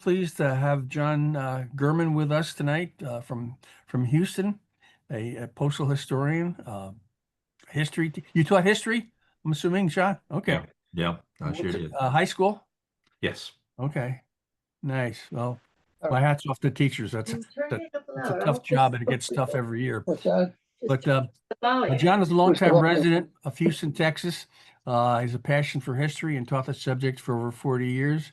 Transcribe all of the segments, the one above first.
Pleased to have John Germann with us tonight from Houston, a postal historian, history. You taught history, I'm assuming, John? Okay. Yeah, yeah, I sure did. High school? Yes. Okay, nice. Well, my hat's off to teachers. That, it's a tough job and it gets tough every year. But John is a longtime resident of Houston, Texas. He's a passion for history and taught the subject for over 40 years.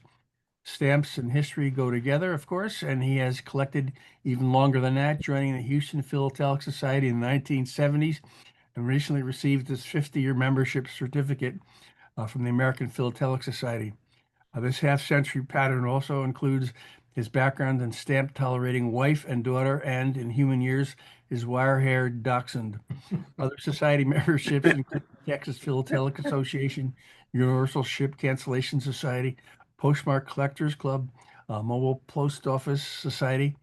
Stamps and history go together, of course, and he has collected even longer than that, joining the Houston Philatelic Society in the 1970s and recently received his 50-year membership certificate from the American Philatelic Society. This half-century pattern also includes his background in stamp tolerating wife and daughter, and in human years, his wire-haired dachshund. Other society memberships include the Texas Philatelic Association, Universal Ship Cancellation Society, Postmark Collectors Club, Mobile Post Office Society.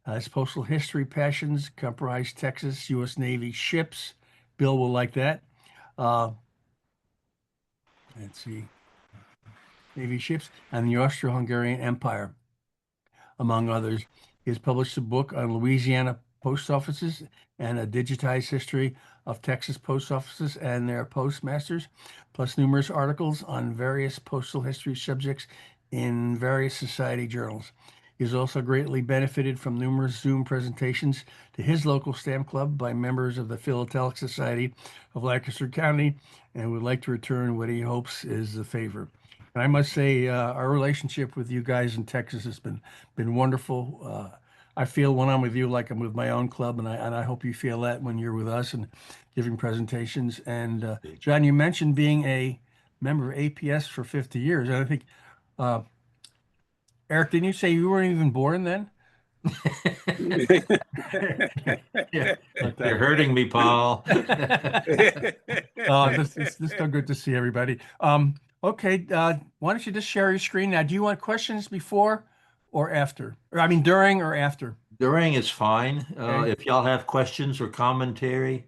His postal history passions comprise Texas U.S. Navy ships. Bill will like that. Uh, let's see, Navy ships and the Austro-Hungarian Empire, among others. He has published a book on Louisiana post offices and a digitized history of Texas post offices and their postmasters, plus numerous articles on various postal history subjects in various society journals. He has also greatly benefited from numerous Zoom presentations to his local stamp club by members of the Philatelic Society of Lancaster County and would like to return what he hopes is a favor. And I must say, our relationship with you guys in Texas has been wonderful. I feel when I'm with you like I'm with my own club, and I hope you feel that when you're with us and giving presentations. And John, you mentioned being a member of APS for 50 years, and I think uh, Eric, didn't you say you weren't even born then? Yeah, You're hurting me, Paul. oh, this is so good to see everybody. Okay, why don't you just share your screen now? Do you want questions before or after? Or I mean, during or after? During is fine. Okay, If y'all have questions or commentary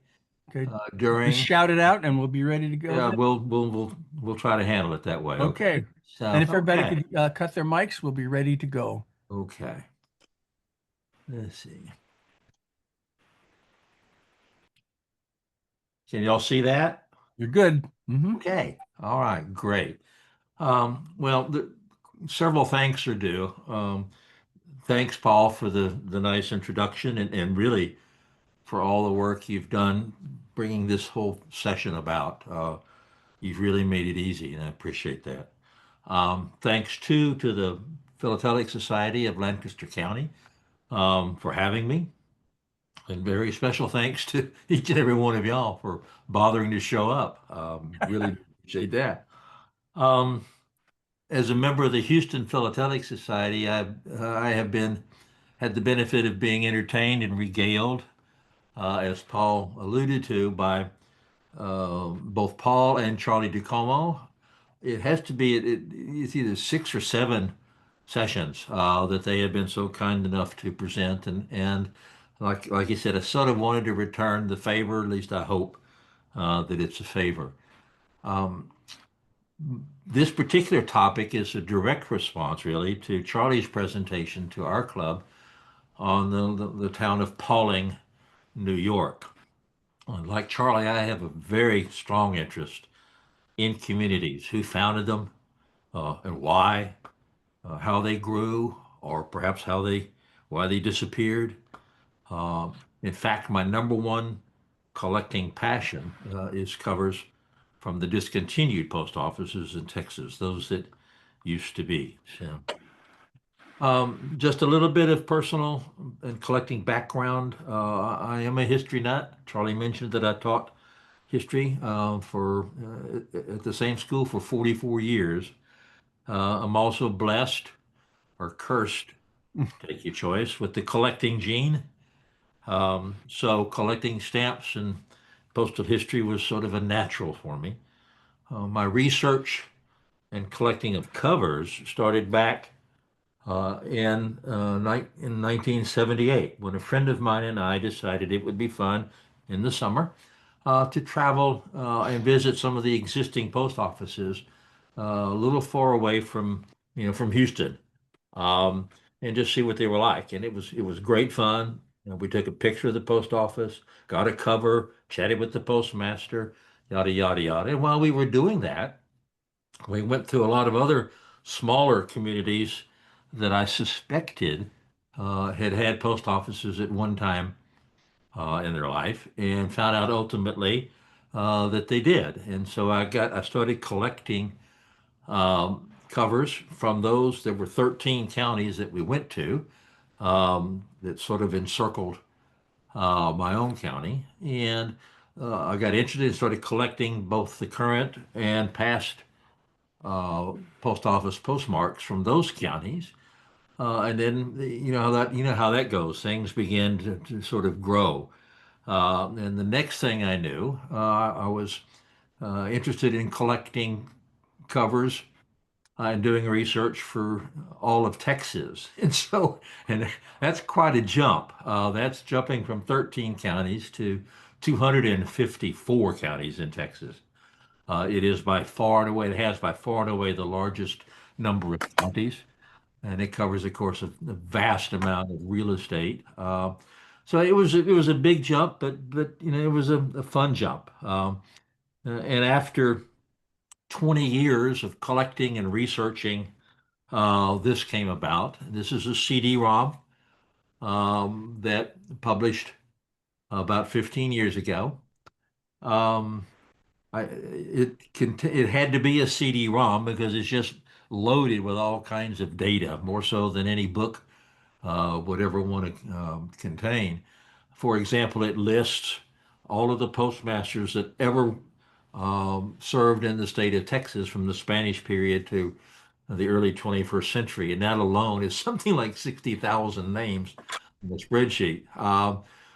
okay. Just during, shout it out and we'll be ready to go yeah, then. we'll try to handle it that way. Okay. Okay. And So if everybody okay, could cut their mics, we'll be ready to go. okay. Let's see. Can y'all see that? You're good. Hmm. Okay. All right. Great. Well, several thanks are due. Thanks, Paul, for the nice introduction and really for all the work you've done bringing this whole session about. You've really made it easy, and I appreciate that. Thanks too to the Philatelic Society of Lancaster County for having me, and very special thanks to each and every one of y'all for bothering to show up. Really appreciate that. Um, as a member of the Houston Philatelic Society, I have been had the benefit of being entertained and regaled, as Paul alluded to, by both Paul and Charlie DiComo. It has to be it's either 6 or 7 sessions that they have been so kind enough to present, and like you said, I sort of wanted to return the favor. At least I hope that it's a favor. Um, this particular topic is a direct response, really, to Charlie's presentation to our club on the town of Pauling, New York. Like Charlie, I have a very strong interest in communities, who founded them, and why, how they grew, or perhaps why they disappeared. Uh, in fact, my number one collecting passion is covers from the discontinued post offices in Texas, those that used to be. So, just a little bit of personal and collecting background. I am a history nut. Charlie mentioned that I taught history for at the same school for 44 years. I'm also blessed or cursed, take your choice, with the collecting gene. So collecting stamps and postal history was sort of a natural for me. My research and collecting of covers started back in 1978 when a friend of mine and I decided it would be fun in the summer to travel and visit some of the existing post offices a little far away from Houston. um, and just see what they were like. And it was great fun. We took a picture of the post office, got a cover, chatted with the postmaster, yada yada yada. And while we were doing that, we went through a lot of other smaller communities that I suspected had had post offices at one time in their life, and found out ultimately that they did. And so I started collecting covers from those. There were 13 counties that we went to that sort of encircled my own county, and I got interested and started collecting both the current and past uh, post office postmarks from those counties. And then you know how that goes. Things begin to sort of grow. And the next thing I knew, I was interested in collecting covers and doing research for all of Texas. And that's quite a jump. That's jumping from 13 counties to 254 counties in Texas. It has by far and away the largest number of counties, and it covers, of course, a vast amount of real estate. So it was a big jump, but it was a fun jump. And after 20 years of collecting and researching, this came about. This is a CD-ROM that published about 15 years ago. Um, it had to be a CD-ROM because it's just loaded with all kinds of data, more so than any book would ever want to contain. For example, it lists all of the postmasters that ever served in the state of Texas from the Spanish period to the early 21st century, and that alone is something like 60,000 names in the spreadsheet.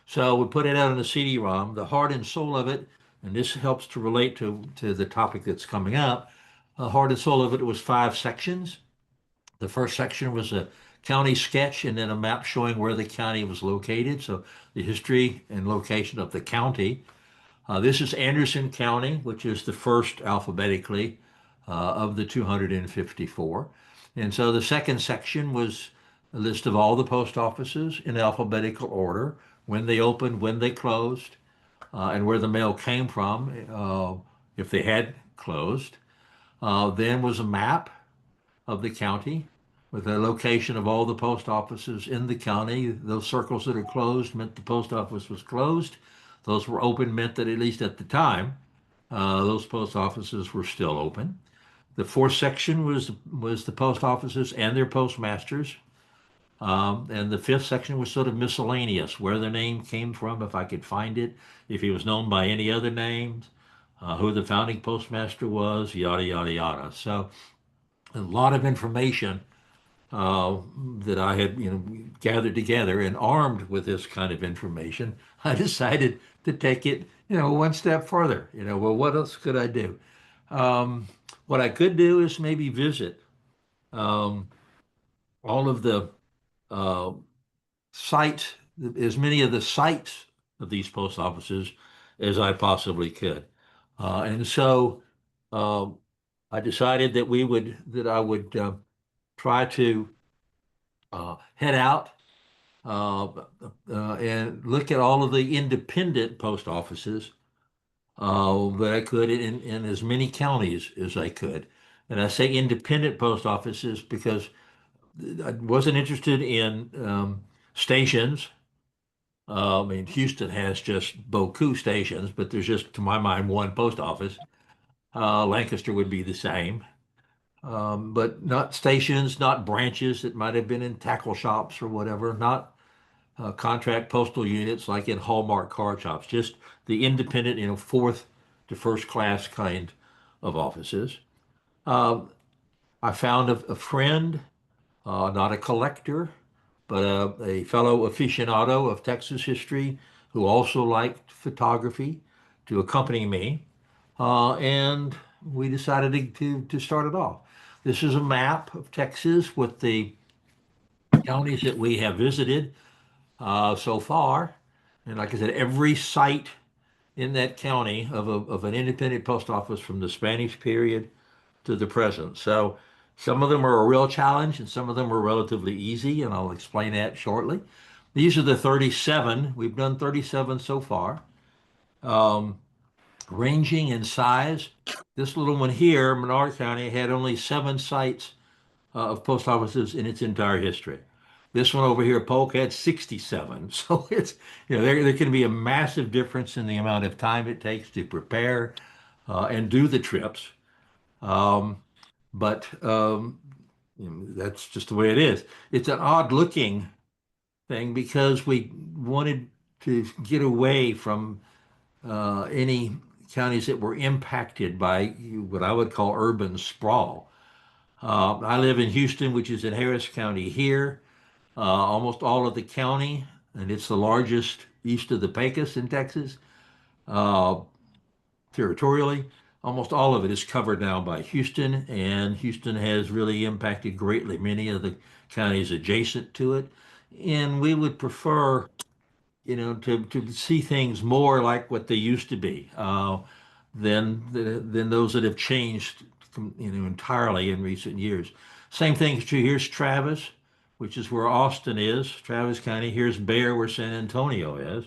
So we put it out on a CD-ROM. The heart and soul of it, and this helps to relate to the topic that's coming up. The heart and soul of it was 5 sections. The first section was a county sketch and then a map showing where the county was located. So the history and location of the county. This is Anderson County, which is the first alphabetically of the 254. And so the second section was a list of all the post offices in alphabetical order, when they opened, when they closed, and where the mail came from, if they had closed. Then was a map of the county with the location of all the post offices in the county. Those circles that are closed meant the post office was closed. Those were open meant that at least at the time, those post offices were still open. The fourth section was the post offices and their postmasters. And the fifth section was sort of miscellaneous, where the name came from, if I could find it, if he was known by any other names, who the founding postmaster was, yada, yada, yada. So a lot of information that I had, gathered together, and armed with this kind of information, I decided to take it, one step further. Well, what else could I do? Um, what I could do is maybe visit um, all of the uh, sites, as many of the sites of these post offices as I possibly could. And so uh, I decided that I would try to head out uh, and look at all of the independent post offices that I could in as many counties as I could. And I say independent post offices because I wasn't interested in stations. I mean, Houston has just beaucoup stations, but there's just, to my mind, one post office. Lancaster would be the same, but not stations, not branches that might have been in tackle shops or whatever, not contract postal units like in Hallmark car shops, just the independent, fourth to first class kind of offices. Um, I found a friend, not a collector, but a fellow aficionado of Texas history who also liked photography to accompany me. And we decided to start it off. This is a map of Texas with the counties that we have visited so far. And like I said, every site in that county of an independent post office from the Spanish period to the present. So Some of them are a real challenge and some of them are relatively easy, and I'll explain that shortly. These are the 37. We've done 37 so far. Um, Ranging in size, this little one here, Menard County, had only 7 sites of post offices in its entire history. This one over here, Polk, had 67. So it's, there can be a massive difference in the amount of time it takes to prepare and do the trips. Um, but that's just the way it is. It's an odd looking thing because we wanted to get away from any counties that were impacted by what I would call urban sprawl. I live in Houston, which is in Harris County here. Almost all of the county, and it's the largest east of the Pecos in Texas, uh, territorially. Almost all of it is covered now by Houston, and Houston has really impacted greatly many of the counties adjacent to it. And we would prefer, to see things more like what they used to be, than those that have changed, entirely in recent years. Same thing is true. Here's Travis, which is where Austin is, Travis County. Here's Bear, where San Antonio is,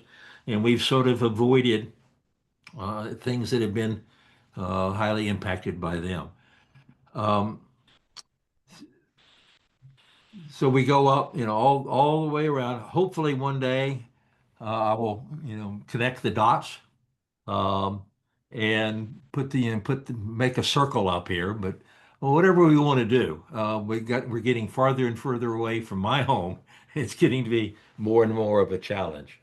and we've sort of avoided things that have been highly impacted by them. Um, so we go up, all the way around. Hopefully one day I will, connect the dots, um, and make a circle up here. But whatever we want to do, we're getting farther and further away from my home. It's getting to be more and more of a challenge.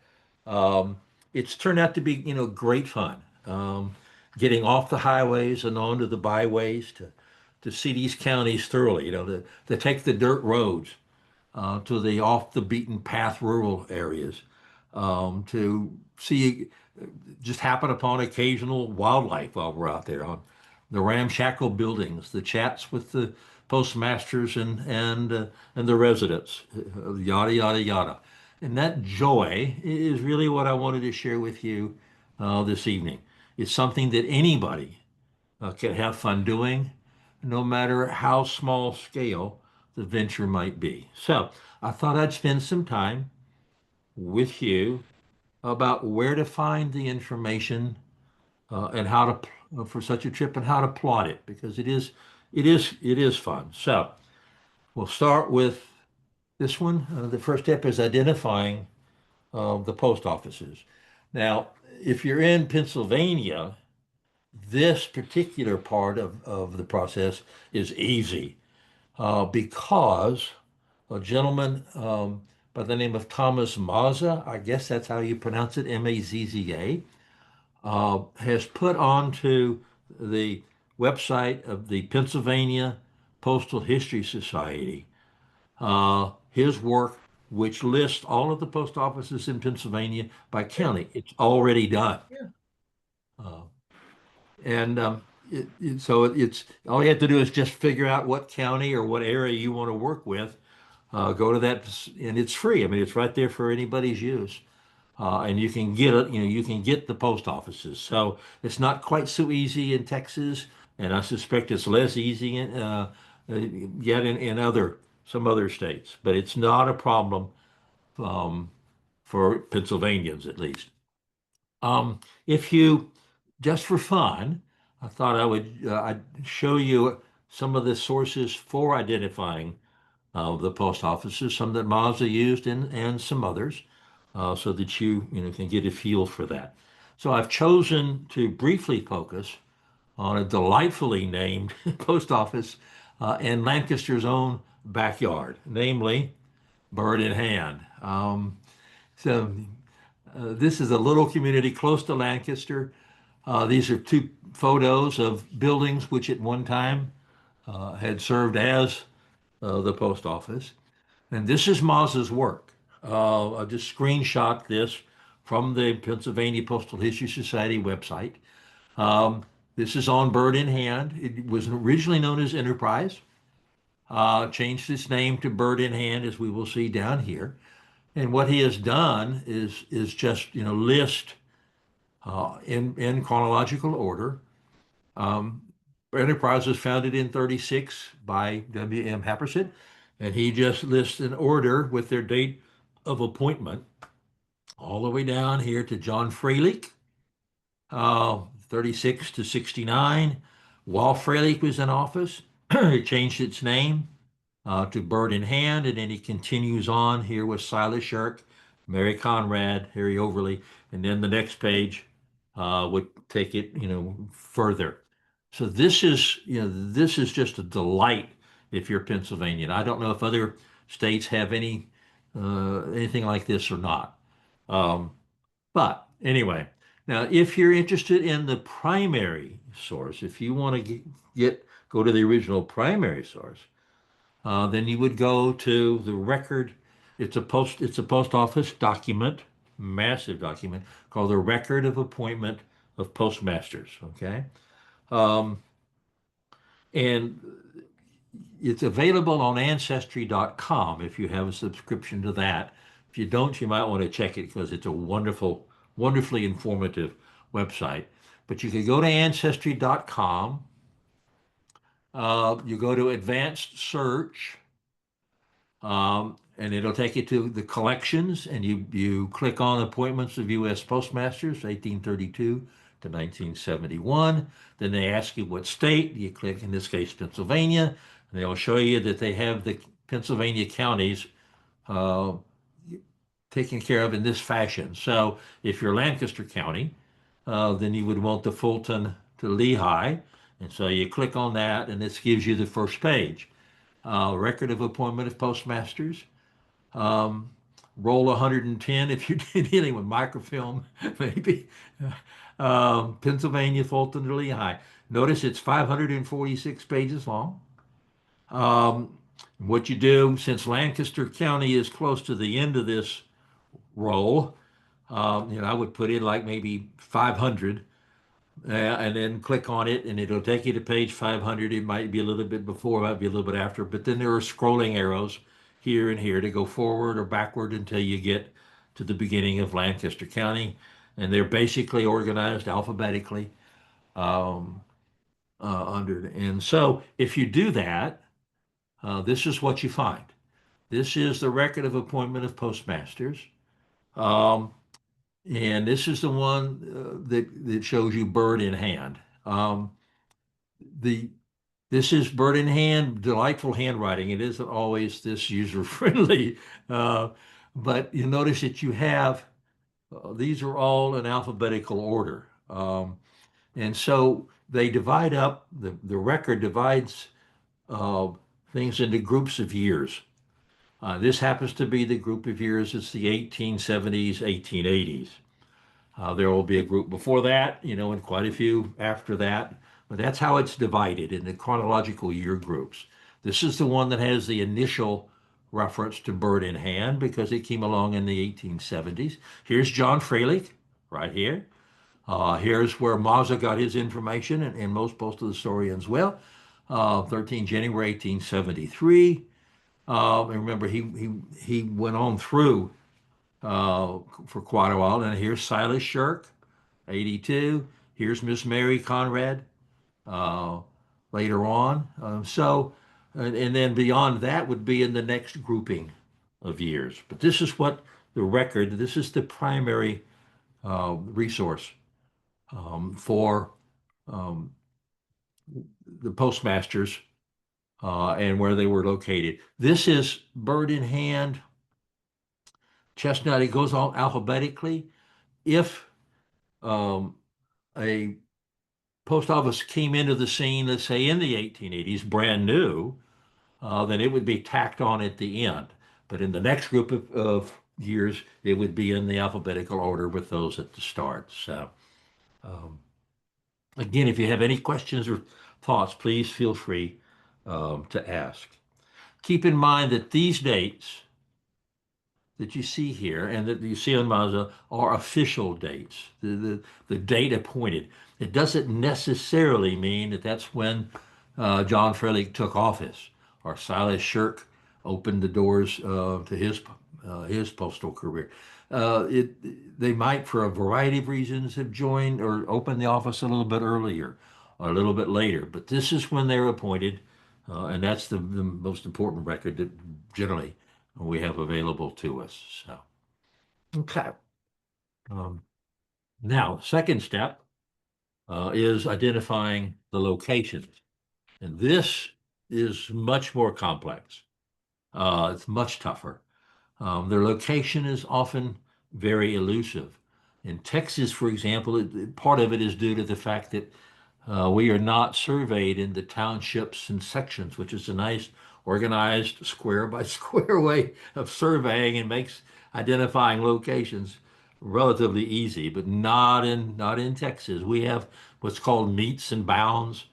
Um, it's turned out to be, great fun. Getting off the highways and onto the byways to see these counties thoroughly, to take the dirt roads to the off the beaten path rural areas, to see, just happen upon occasional wildlife while we're out there, on the ramshackle buildings, the chats with the postmasters and the residents, yada yada yada. And that joy is really what I wanted to share with you this evening. It's something that anybody can have fun doing, no matter how small scale the venture might be. So I thought I'd spend some time with you about where to find the information and how to for such a trip, and how to plot it, because it is fun. So we'll start with this one. The first step is identifying the post offices. Now, if you're in Pennsylvania, this particular part of the process is easy because a gentleman by the name of Thomas Mazza, I guess that's how you pronounce it, Mazza, has put onto the website of the Pennsylvania Postal History Society his work, which lists all of the post offices in Pennsylvania by county. It's already done. Uh, and so it's all you have to do is just figure out what county or what area you want to work with. Go to that, and it's free. I mean, it's right there for anybody's use. And you can get it, you can get the post offices. So it's not quite so easy in Texas, and I suspect it's less easy yet in some other states. But it's not a problem um, for Pennsylvanians, at least. If you, just for fun, I thought I'd show you some of the sources for identifying the post offices, some that Mazda used and some others, so that you can get a feel for that. So I've chosen to briefly focus on a delightfully named post office in Lancaster's own backyard, namely Bird in Hand. This is a little community close to Lancaster. These are two photos of buildings which at one time had served as the post office. And this is Maz's work. I just screenshot this from the Pennsylvania Postal History Society website. This is on Bird in Hand. It was originally known as Enterprise, changed its name to Bird in Hand, as we will see down here. And what he has done is just list in chronological order Enterprise was founded in 36 by W.M. Happerson, and he just lists an order with their date of appointment all the way down here to John Fralick, 36 to 69. While Fralick was in office, it changed its name to Bird in Hand, and then he continues on here with Silas Shirk, Mary Conrad, Harry Overley, and then the next page would take it, further. So this is just a delight if you're Pennsylvanian. I don't know if other states have anything like this or not. Um, but anyway, now if you're interested in the primary source, if you want to go to the original primary source, then you would go to the record. It's a post office document, massive document called the Record of Appointment of Postmasters. Okay, um, and it's available on ancestry.com if you have a subscription to that. If you don't, you might want to check it because it's a wonderfully informative website. But you can go to ancestry.com. You go to advanced search, and it'll take you to the collections, and you click on appointments of U.S. postmasters, 1832 to 1971. Then they ask you what state. You click, in this case, Pennsylvania, and they'll show you that they have the Pennsylvania counties uh, taken care of in this fashion. So if you're Lancaster County, then you would want the Fulton to Lehigh, and so you click on that, and this gives you the first page. Record of appointment of postmasters. Um, Roll 110 if you're dealing with microfilm, maybe. Pennsylvania, Fulton to Lehigh. Notice it's 546 pages long. What you do, since Lancaster County is close to the end of this roll, I would put in like maybe 500 and then click on it, and it'll take you to page 500. It might be a little bit before, it might be a little bit after, but then there are scrolling arrows here and here to go forward or backward until you get to the beginning of Lancaster County, and they're basically organized alphabetically um, and so if you do that, this is what you find. This is the record of appointment of postmasters. Um, and this is the one that shows you bird in hand. The This is bird in hand, delightful handwriting. It isn't always this user friendly, uh, but you notice that you have these are all in alphabetical order, and so they divide up. The record divides uh, things into groups of years. This happens to be the group of years. It's the 1870s, 1880s. There will be a group before that, and quite a few after that. But that's how it's divided into chronological year groups. This is the one that has the initial reference to bird in hand because it came along in the 1870s. Here's John Fralick right here. Here's where Mazza got his information, and most postal historians will. 13 January 1873. And remember, he went on through for quite a while. And here's Silas Shirk, 82. Here's Miss Mary Conrad uh, later on. And then beyond that would be in the next grouping of years. But this is what this is the primary resource for um, the postmasters and where they were located. This is bird in hand, chestnut. It goes on alphabetically. If um, a post office came into the scene, let's say in the 1880s, brand new, then it would be tacked on at the end. But in the next group of years, it would be in the alphabetical order with those at the start. So, um, again, if you have any questions or thoughts, please feel free to ask. Keep in mind that these dates that you see here and that you see on Mazda are official dates, the date appointed. It doesn't necessarily mean that that's when John Fralick took office or Silas Shirk opened the doors to his postal career. They might, for a variety of reasons, have joined or opened the office a little bit earlier. a little bit later. But this is when they're appointed, and that's the most important record that generally we have available to us. So, okay. Um, Now, second step is identifying the locations. And this is much more complex. It's much tougher. Their location is often very elusive. In Texas, for example, part of it is due to the fact that we are not surveyed into townships and sections, which is a nice organized square by square way of surveying and makes identifying locations relatively easy, but not in Texas. We have what's called meets and bounds,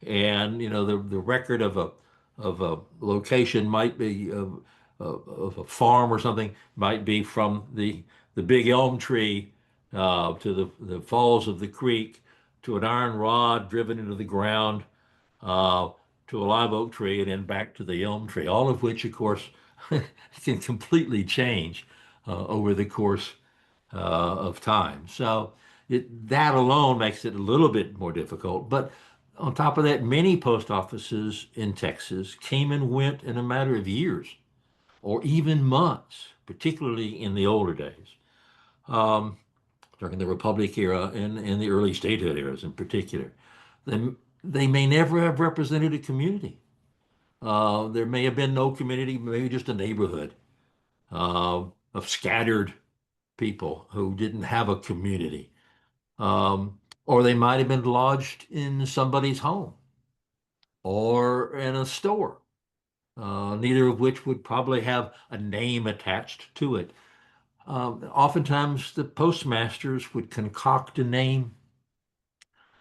and the record of a location might be of a farm or something might be from the big elm tree to the falls of the creek to an iron rod driven into the ground uh, to a live oak tree and then back to the elm tree, all of which, of course, can completely change over the course of time. So that alone makes it a little bit more difficult. But on top of that, many post offices in Texas came and went in a matter of years or even months, particularly in the older days, um, during the Republic era and the early statehood eras in particular. They, they may never have represented a community. There may have been no community, maybe just a neighborhood of scattered people who didn't have a community. Or they might have been lodged in somebody's home or in a store, neither of which would probably have a name attached to it. Oftentimes, the postmasters would concoct a name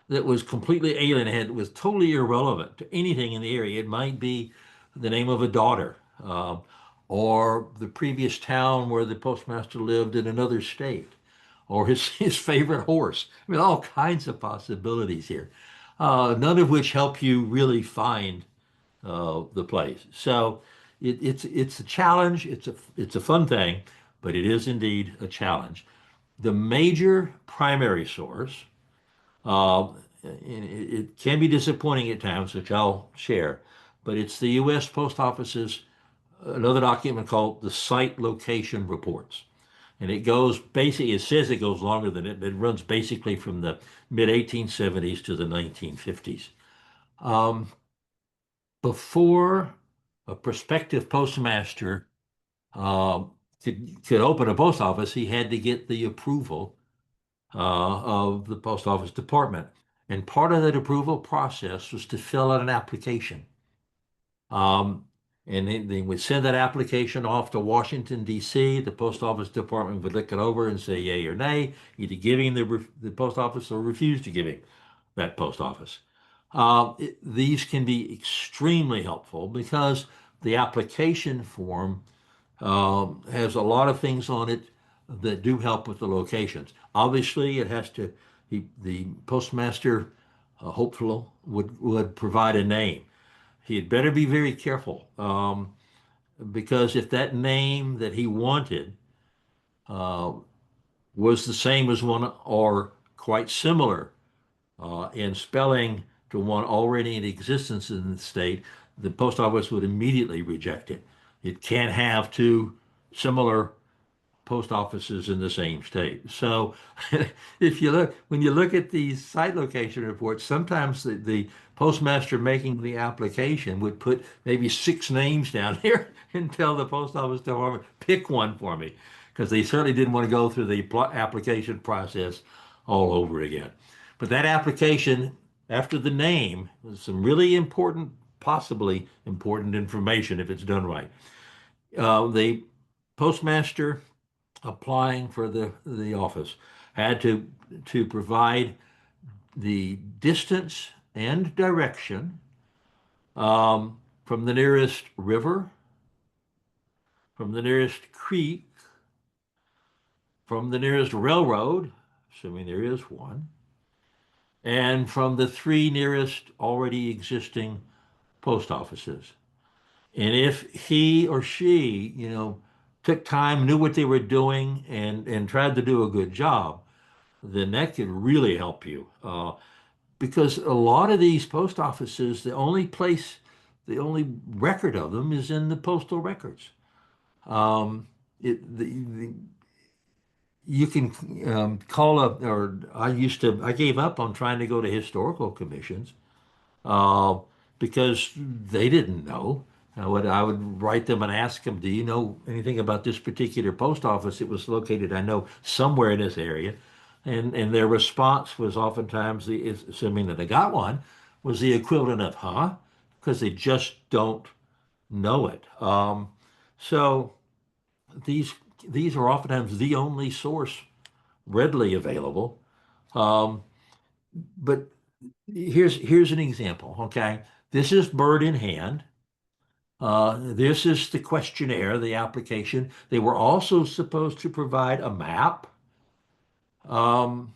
that was completely alien, was totally irrelevant to anything in the area. It might be the name of a daughter, or the previous town where the postmaster lived in another state, or his favorite horse. I mean, all kinds of possibilities here, none of which help you really find the place. So it's a challenge. It's a fun thing, but it is indeed a challenge. The major primary source, uh, and it can be disappointing at times, which I'll share, but it's the U.S. Post Office's another document called the Site Location Reports. And it goes basically, it says it goes longer than it, but it runs basically from the mid 1870s to the 1950s. Um, Before a prospective postmaster could open a post office, he had to get the approval of the post office department. And part of that approval process was to fill out an application. Um, and they would send that application off to Washington, D.C. The post office department would look it over and say yay or nay, either giving the post office or refuse to give him that post office. These can be extremely helpful because the application form has a lot of things on it that do help with the locations. Obviously, it has to, the postmaster hopeful would provide a name. He had better be very careful because if that name that he wanted uh, was the same as one or quite similar in spelling to one already in existence in the state, the post office would immediately reject it. It can't have two similar post offices in the same state. So if you look, when you look at these site location reports, sometimes the postmaster making the application would put maybe six names down here and tell the post office department, pick one for me, because they certainly didn't want to go through the application process all over again. But that application, after the name, was some really important, possibly important information if it's done right. The postmaster applying for the office had to provide the distance and direction from the nearest river, from the nearest creek, from the nearest railroad, assuming there is one, and from the three nearest already existing post offices. And if he or she, took time, knew what they were doing, and tried to do a good job, then that could really help you. because a lot of these post offices, the only record of them is in the postal records. Um, you can call up, or I gave up on trying to go to historical commissions uh, because they didn't know. I would write them and ask them, do you know anything about this particular post office? It was located, I know, somewhere in this area. And their response was oftentimes, assuming that they got one, was the equivalent of, huh? Because they just don't know it. So these these are oftentimes the only source readily available. Um, but here's an example. Okay, this is bird in hand. This is the questionnaire, the application. They were also supposed to provide a map. Um,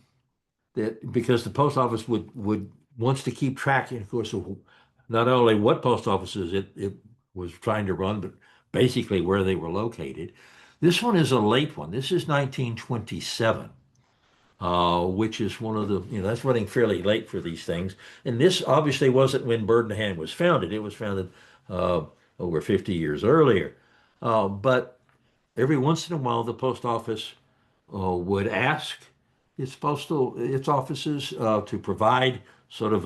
that because the post office would wants to keep track, of course, of not only what post offices it was trying to run, but basically where they were located. This one is a late one. This is 1927, which is one of the, that's running fairly late for these things. And this obviously wasn't when Bird in the Hand was founded. It was founded uh, over 50 years earlier. But every once in a while, the post office would ask its offices to provide sort of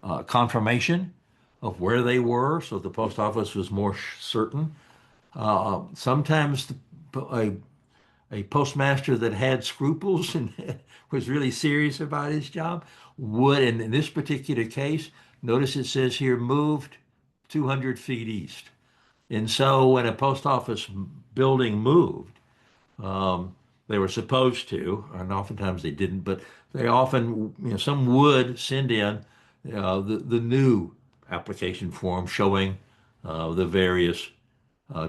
a confirmation of where they were, so the post office was more certain. Sometimes a postmaster that had scruples and was really serious about his job would, and in this particular case, notice it says here moved 200 feet east. And so when a post office building moved, um, they were supposed to, and oftentimes they didn't, but they often, some would send in the new application form showing the various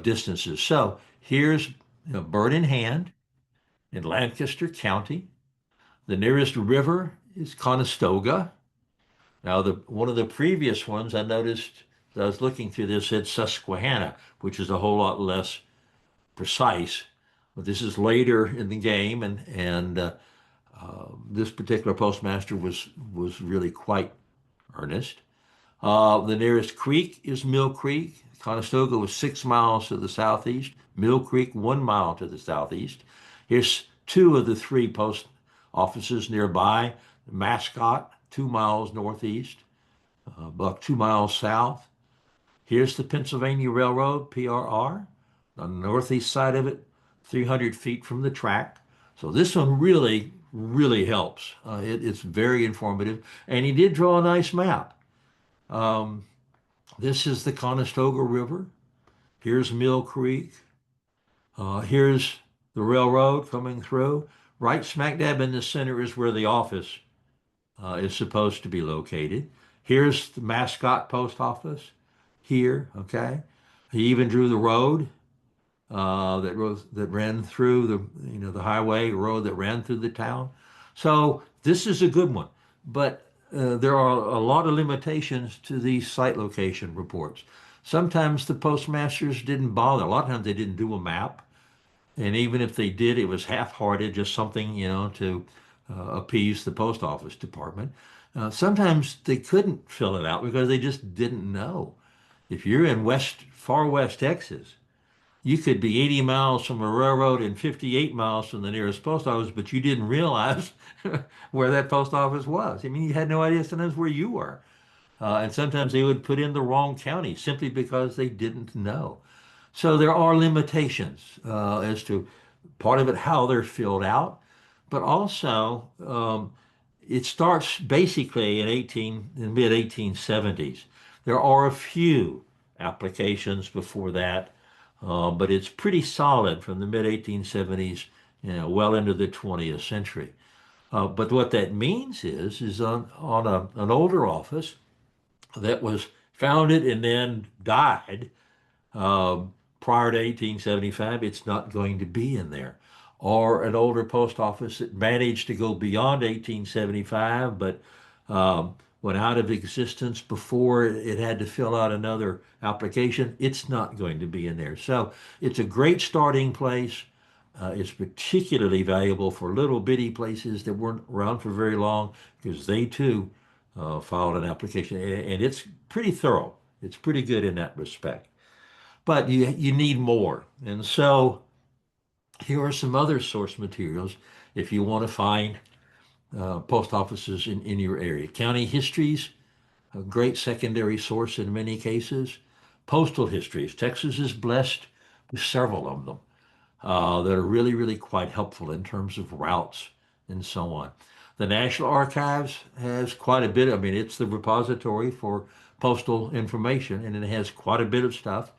distances. So here's bird in hand in Lancaster County. The nearest river is Conestoga. Now, one of the previous ones I noticed as I was looking through this said Susquehanna, which is a whole lot less precise. But this is later in the game, and this particular postmaster was really quite earnest. The nearest creek is Mill Creek. Conestoga was 6 miles to the southeast. Mill Creek, 1 mile to the southeast. Here's two of the three post offices nearby. Mascot, 2 miles northeast. About 2 miles south. Here's the Pennsylvania Railroad, PRR, on the northeast side of it, 300 feet from the track. So this one really, really helps. It's very informative. And he did draw a nice map. Um, this is the Conestoga River. Here's Mill Creek. Here's the railroad coming through. Right smack dab in the center is where the office is supposed to be located. Here's the Mascot Post Office here, okay? He even drew the road that ran through the highway road that ran through the town. So this is a good one, but there are a lot of limitations to these site location reports. Sometimes the postmasters didn't bother. A lot of times they didn't do a map, and even if they did, it was half-hearted, just something to appease the post office department. Sometimes they couldn't fill it out because they just didn't know. If you're in far west Texas, you could be 80 miles from a railroad and 58 miles from the nearest post office, but you didn't realize where that post office was. I mean, you had no idea sometimes where you were. And sometimes they would put in the wrong county simply because they didn't know. So there are limitations as to part of it, how they're filled out, but also it starts basically in the mid 1870s. There are a few applications before that, but it's pretty solid from the mid 1870s, well into the 20th century. But what that means is on an older office that was founded and then died prior to 1875, it's not going to be in there. Or an older post office that managed to go beyond 1875, but went out of existence before it had to fill out another application, it's not going to be in there. So it's a great starting place. It's particularly valuable for little bitty places that weren't around for very long because they too filed an application, and it's pretty thorough. It's pretty good in that respect. But you need more. And so here are some other source materials if you want to find post offices in your area. County histories, a great secondary source in many cases. Postal histories. Texas is blessed with several of them that are really, really quite helpful in terms of routes and so on. The National Archives has quite a bit. I mean, it's the repository for postal information, and it has quite a bit of stuff.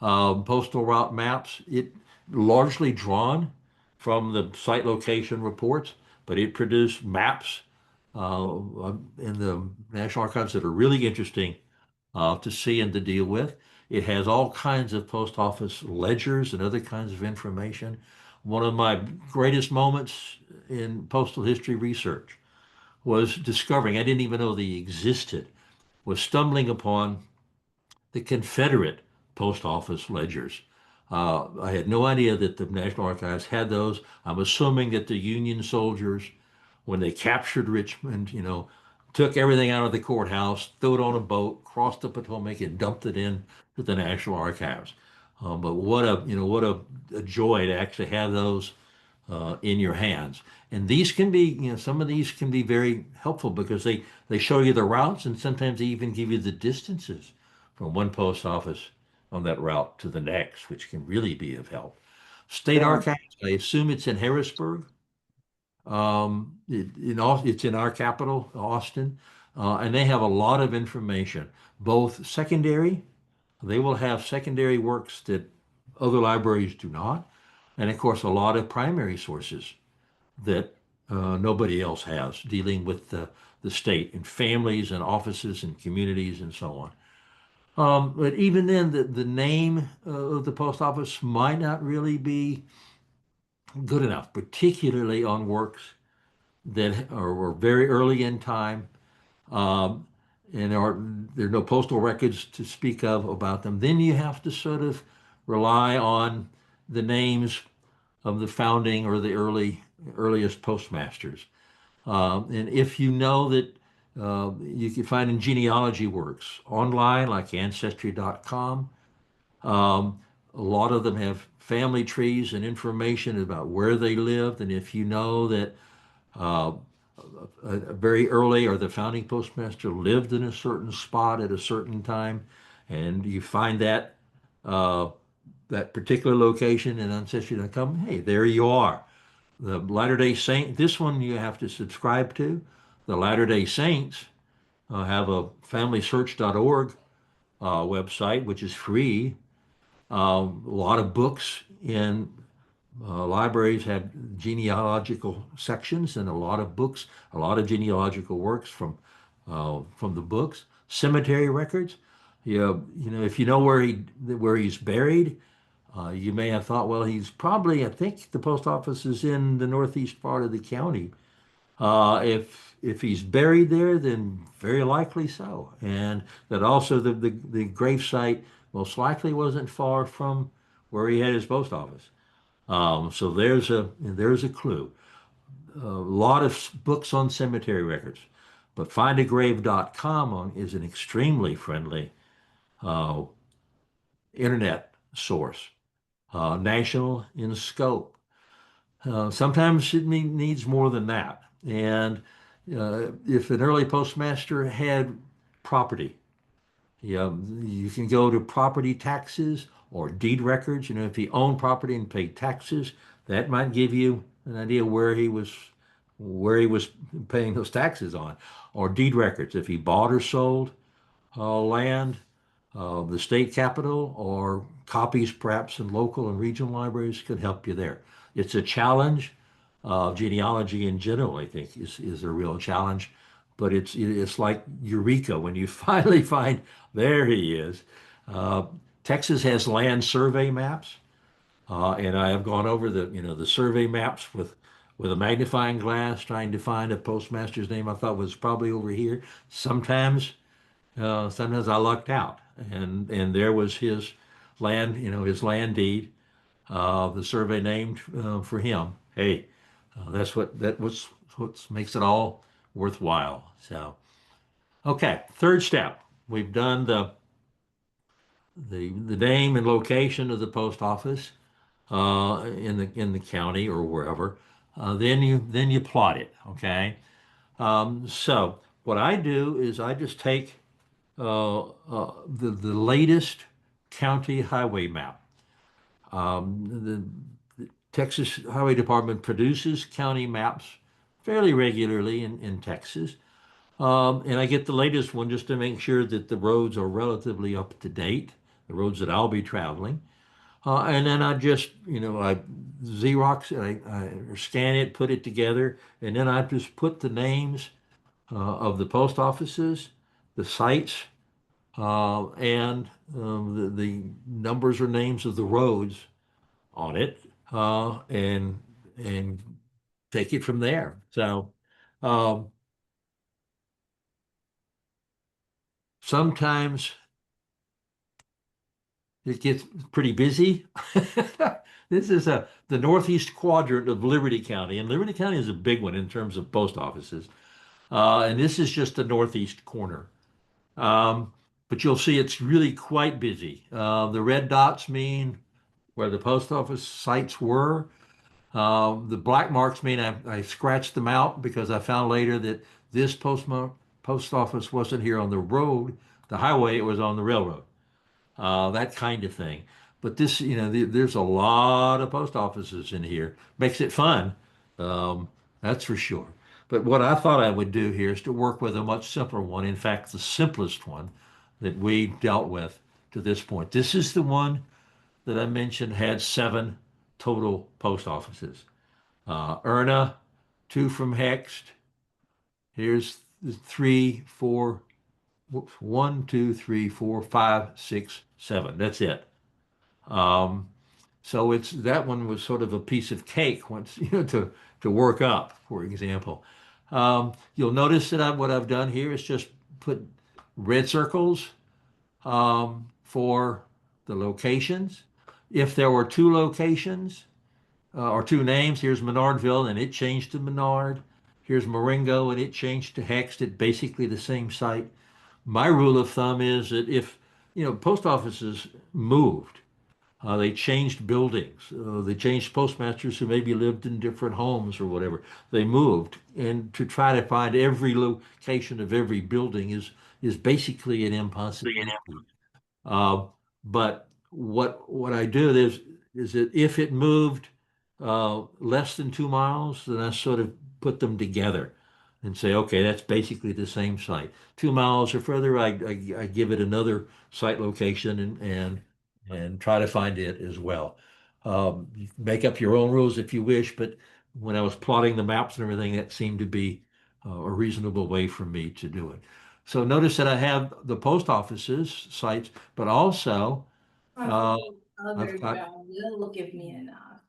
Postal route maps, it largely drawn from the site location reports, but it produced maps in the National Archives that are really interesting to see and to deal with. It has all kinds of post office ledgers and other kinds of information. One of my greatest moments in postal history research was discovering, I didn't even know they existed, was stumbling upon the Confederate post office ledgers. I had no idea that the National Archives had those. I'm assuming that the Union soldiers, when they captured Richmond, took everything out of the courthouse, threw it on a boat, crossed the Potomac, and dumped it in to the National Archives. But what a joy to actually have those in your hands. And these can be, some of these can be very helpful because they show you the routes and sometimes they even give you the distances from one post office on that route to the next, which can really be of help. State Archives, I assume it's in Harrisburg. It's in our capital, Austin, and they have a lot of information, both secondary. They will have secondary works that other libraries do not, and of course, a lot of primary sources that nobody else has dealing with the state and families and offices and communities and so on. But even then, the name of the post office might not really be good enough, particularly on works that are very early in time, um, and there are no postal records to speak of about them. Then you have to sort of rely on the names of the founding or the earliest postmasters. And if you know that you can find in genealogy works online, like ancestry.com, a lot of them have family trees and information about where they lived. And if you know that uh, very early or the founding postmaster lived in a certain spot at a certain time, and you find uh, that particular location in ancestry.com, hey, there you are. The Latter-day Saint, this one you have to subscribe to. The Latter-day Saints have a familysearch.org website, which is free. A lot of books in libraries have genealogical sections, and a lot of books, a lot of genealogical works from the books. Cemetery records. If you know where he's buried, you may have thought, well, he's probably, I think the post office is in the northeast part of the county. If he's buried there, then very likely so. And that also the grave site most likely wasn't far from where he had his post office. So there's a clue. A lot of books on cemetery records, but findagrave.com is an extremely friendly uh, internet source, national in scope. Sometimes it needs more than that. And if an early postmaster had property, you can go to property taxes or deed records. If he owned property and paid taxes, that might give you an idea where he was paying those taxes on. Or deed records, if he bought or sold land, the state capitol, or copies perhaps in local and regional libraries could help you there. It's a challenge. Genealogy in general, I think, is a real challenge. But it's like Eureka when you finally find there he is. Uh, Texas has land survey maps, and I have gone over the survey maps with a magnifying glass trying to find a postmaster's name I thought was probably over here. Sometimes I lucked out, and there was his land, his land deed, the survey named for him. Hey, that was what makes it all worthwhile. So, Okay, third step. We've done the name and location of the post office in the county or wherever. Then you plot it. Okay. So what I do is I just take the latest county highway map. The Texas Highway Department produces county maps fairly regularly in Texas. And I get the latest one just to make sure that the roads are relatively up to date, the roads that I'll be traveling. And then I just, I Xerox it, or scan it, put it together, and then I just put the names of the post offices, the sites, and the numbers or names of the roads on it, and take it from there. So um, sometimes it gets pretty busy. This is the northeast quadrant of Liberty County, and Liberty County is a big one in terms of post offices. And this is just the northeast corner. Um, but you'll see it's really quite busy. The red dots mean where the post office sites were. The black marks mean I scratched them out because I found later that this post office wasn't here on the road, the highway, it was on the railroad, that kind of thing. But this, there's a lot of post offices in here. Makes it fun, that's for sure. But what I thought I would do here is to work with a much simpler one. In fact, the simplest one that we dealt with to this point. This is the one that I mentioned had 7 total post offices. Erna, 2 from Hext. Here's the 3, 4, whoops, 1, 2, 3, 4, 5, 6, 7. That's it. Um, so it's that one was sort of a piece of cake once to work up, for example. You'll notice that what I've done here is just put red circles for the locations. If there were 2 locations or 2 names, here's Menardville and it changed to Menard. Here's Marengo and it changed to Hext at basically the same site. My rule of thumb is that if, post offices moved, they changed buildings. They changed postmasters who maybe lived in different homes or whatever. They moved, and to try to find every location of every building is basically an impossibility. Uh, but what I do is that if it moved less than 2 miles, then I sort of put them together and say, okay, that's basically the same site. 2 miles or further, I give it another site location and try to find it as well. You can make up your own rules if you wish, but when I was plotting the maps and everything, that seemed to be a reasonable way for me to do it. So notice that I have the post offices sites, but also I've got Will give me enough.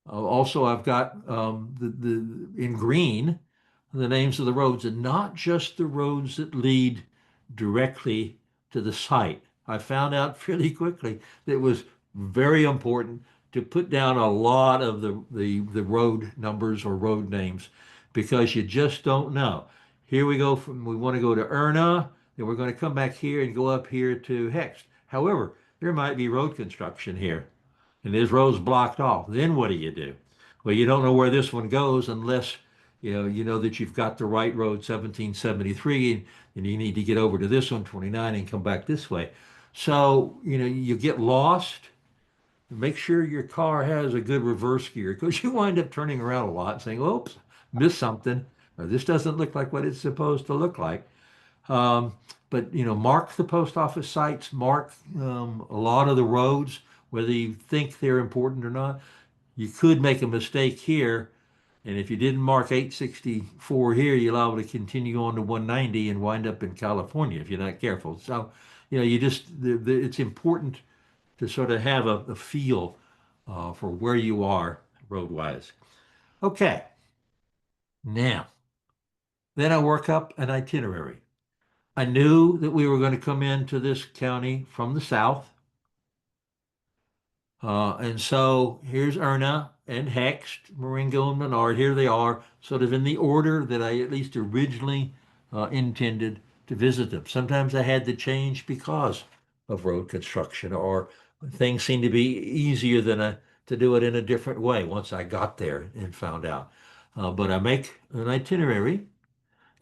also, I've got the in green the names of the roads, and not just the roads that lead directly to the site. I found out fairly quickly that it was very important to put down a lot of the road numbers or road names because you just don't know. Here we want to go to Erna, then we're going to come back here and go up here to Hext. However, there might be road construction here and this road's blocked off. Then what do you do? Well, you don't know where this one goes unless you know that you've got the right road 1773 and you need to get over to this one 29 and come back this way. So, you get lost. Make sure your car has a good reverse gear because you wind up turning around a lot and saying, oops, missed something, or this doesn't look like what it's supposed to look like. Um, but mark the post office sites, mark a lot of the roads, whether you think they're important or not. You could make a mistake here, and if you didn't mark 864 here, you're liable to continue on to 190 and wind up in California if you're not careful. So, it's important to sort of have a feel for where you are road-wise. Okay, now, then I work up an itinerary. I knew that we were going to come into this county from the south. And so here's Erna and Hext, Marengo and Menard. Here they are, sort of in the order that I at least originally intended to visit them. Sometimes I had to change because of road construction, or things seemed to be easier to do it in a different way once I got there and found out. But I make an itinerary,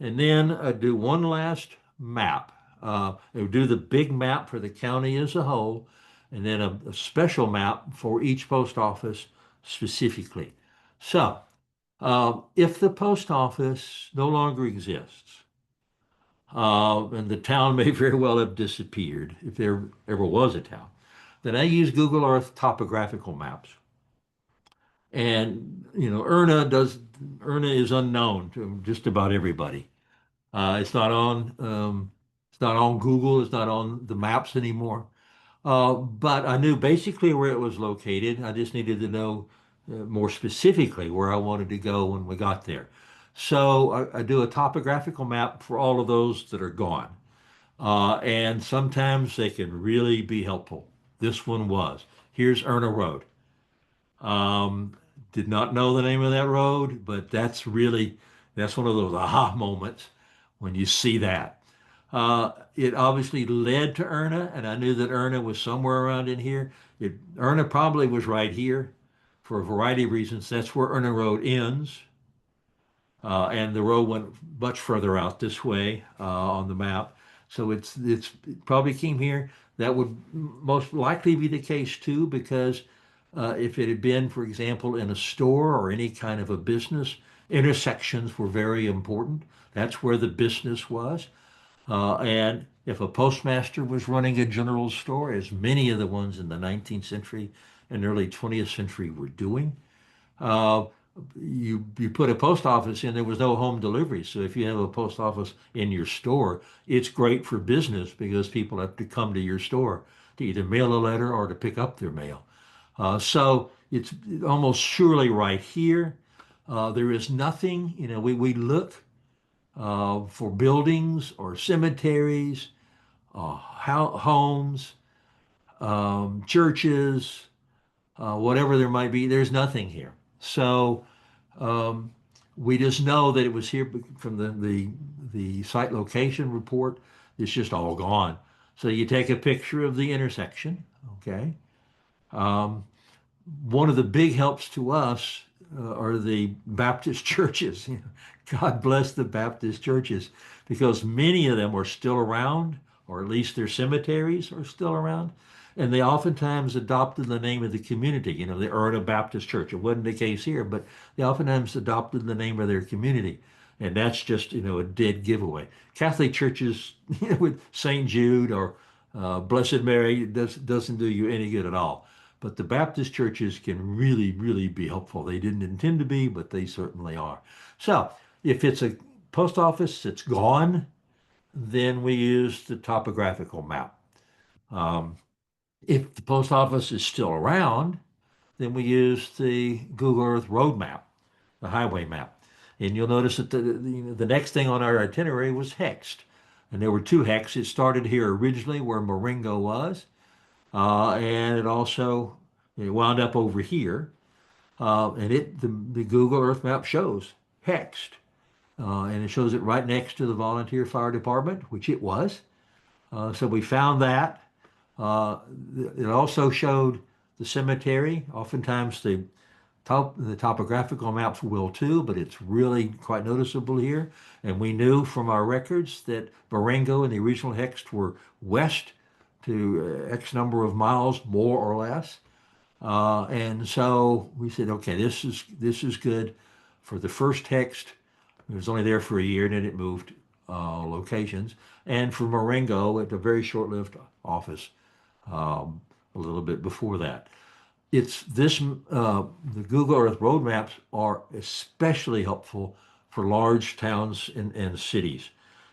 and then I do one last map. I do the big map for the county as a whole, and then a special map for each post office specifically. So, if the post office no longer exists, and the town may very well have disappeared if there ever was a town, then I use Google Earth topographical maps. And Erna is unknown to just about everybody. It's not on Google. It's not on the maps anymore. But I knew basically where it was located. I just needed to know more specifically where I wanted to go when we got there. So I do a topographical map for all of those that are gone. And sometimes they can really be helpful. This one was. Here's Erna Road. Um, did not know the name of that road, but that's one of those aha moments when you see that. It obviously led to Erna, and I knew that Erna was somewhere around in here. Erna probably was right here for a variety of reasons. That's where Erna Road ends, and the road went much further out this way on the map. So it probably came here. That would most likely be the case too, because if it had been, for example, in a store or any kind of a business, intersections were very important. That's where the business was. And if a postmaster was running a general store, as many of the ones in the 19th century and early 20th century were doing, uh, you put a post office in, there was no home delivery. So if you have a post office in your store, it's great for business because people have to come to your store to either mail a letter or to pick up their mail. So it's almost surely right here. There is nothing, we look for buildings or cemeteries, homes, churches, whatever there might be. There's nothing here. So um, we just know that it was here from the site location report. It's just all gone. So you take a picture of the intersection, okay? Um, One of the big helps to us are the Baptist churches. God bless the Baptist churches, because many of them are still around, or at least their cemeteries are still around. And they oftentimes adopted the name of the community, the Erna Baptist Church. It wasn't the case here, but they oftentimes adopted the name of their community. And that's just, a dead giveaway. Catholic churches, with St. Jude or Blessed Mary, doesn't do you any good at all. But the Baptist churches can really, really be helpful. They didn't intend to be, but they certainly are. So if it's a post office that's gone, then we use the topographical map. Um, if the post office is still around, then we use the Google Earth road map, the highway map. And you'll notice that the next thing on our itinerary was hexed. And there were two hexes. It started here originally where Marengo was, and it wound up over here. And the Google Earth map shows hexed. And it shows it right next to the volunteer fire department, which it was. So we found that. Uh, it also showed the cemetery. Oftentimes the topographical maps will too, but it's really quite noticeable here. And we knew from our records that Marengo and the original hex were west to X number of miles, more or less. And so we said, okay, this is good for the first hex. It was only there for a year, and then it moved locations. And for Marengo, at a very short-lived office, a little bit before that. The Google Earth road maps are especially helpful for large towns and cities,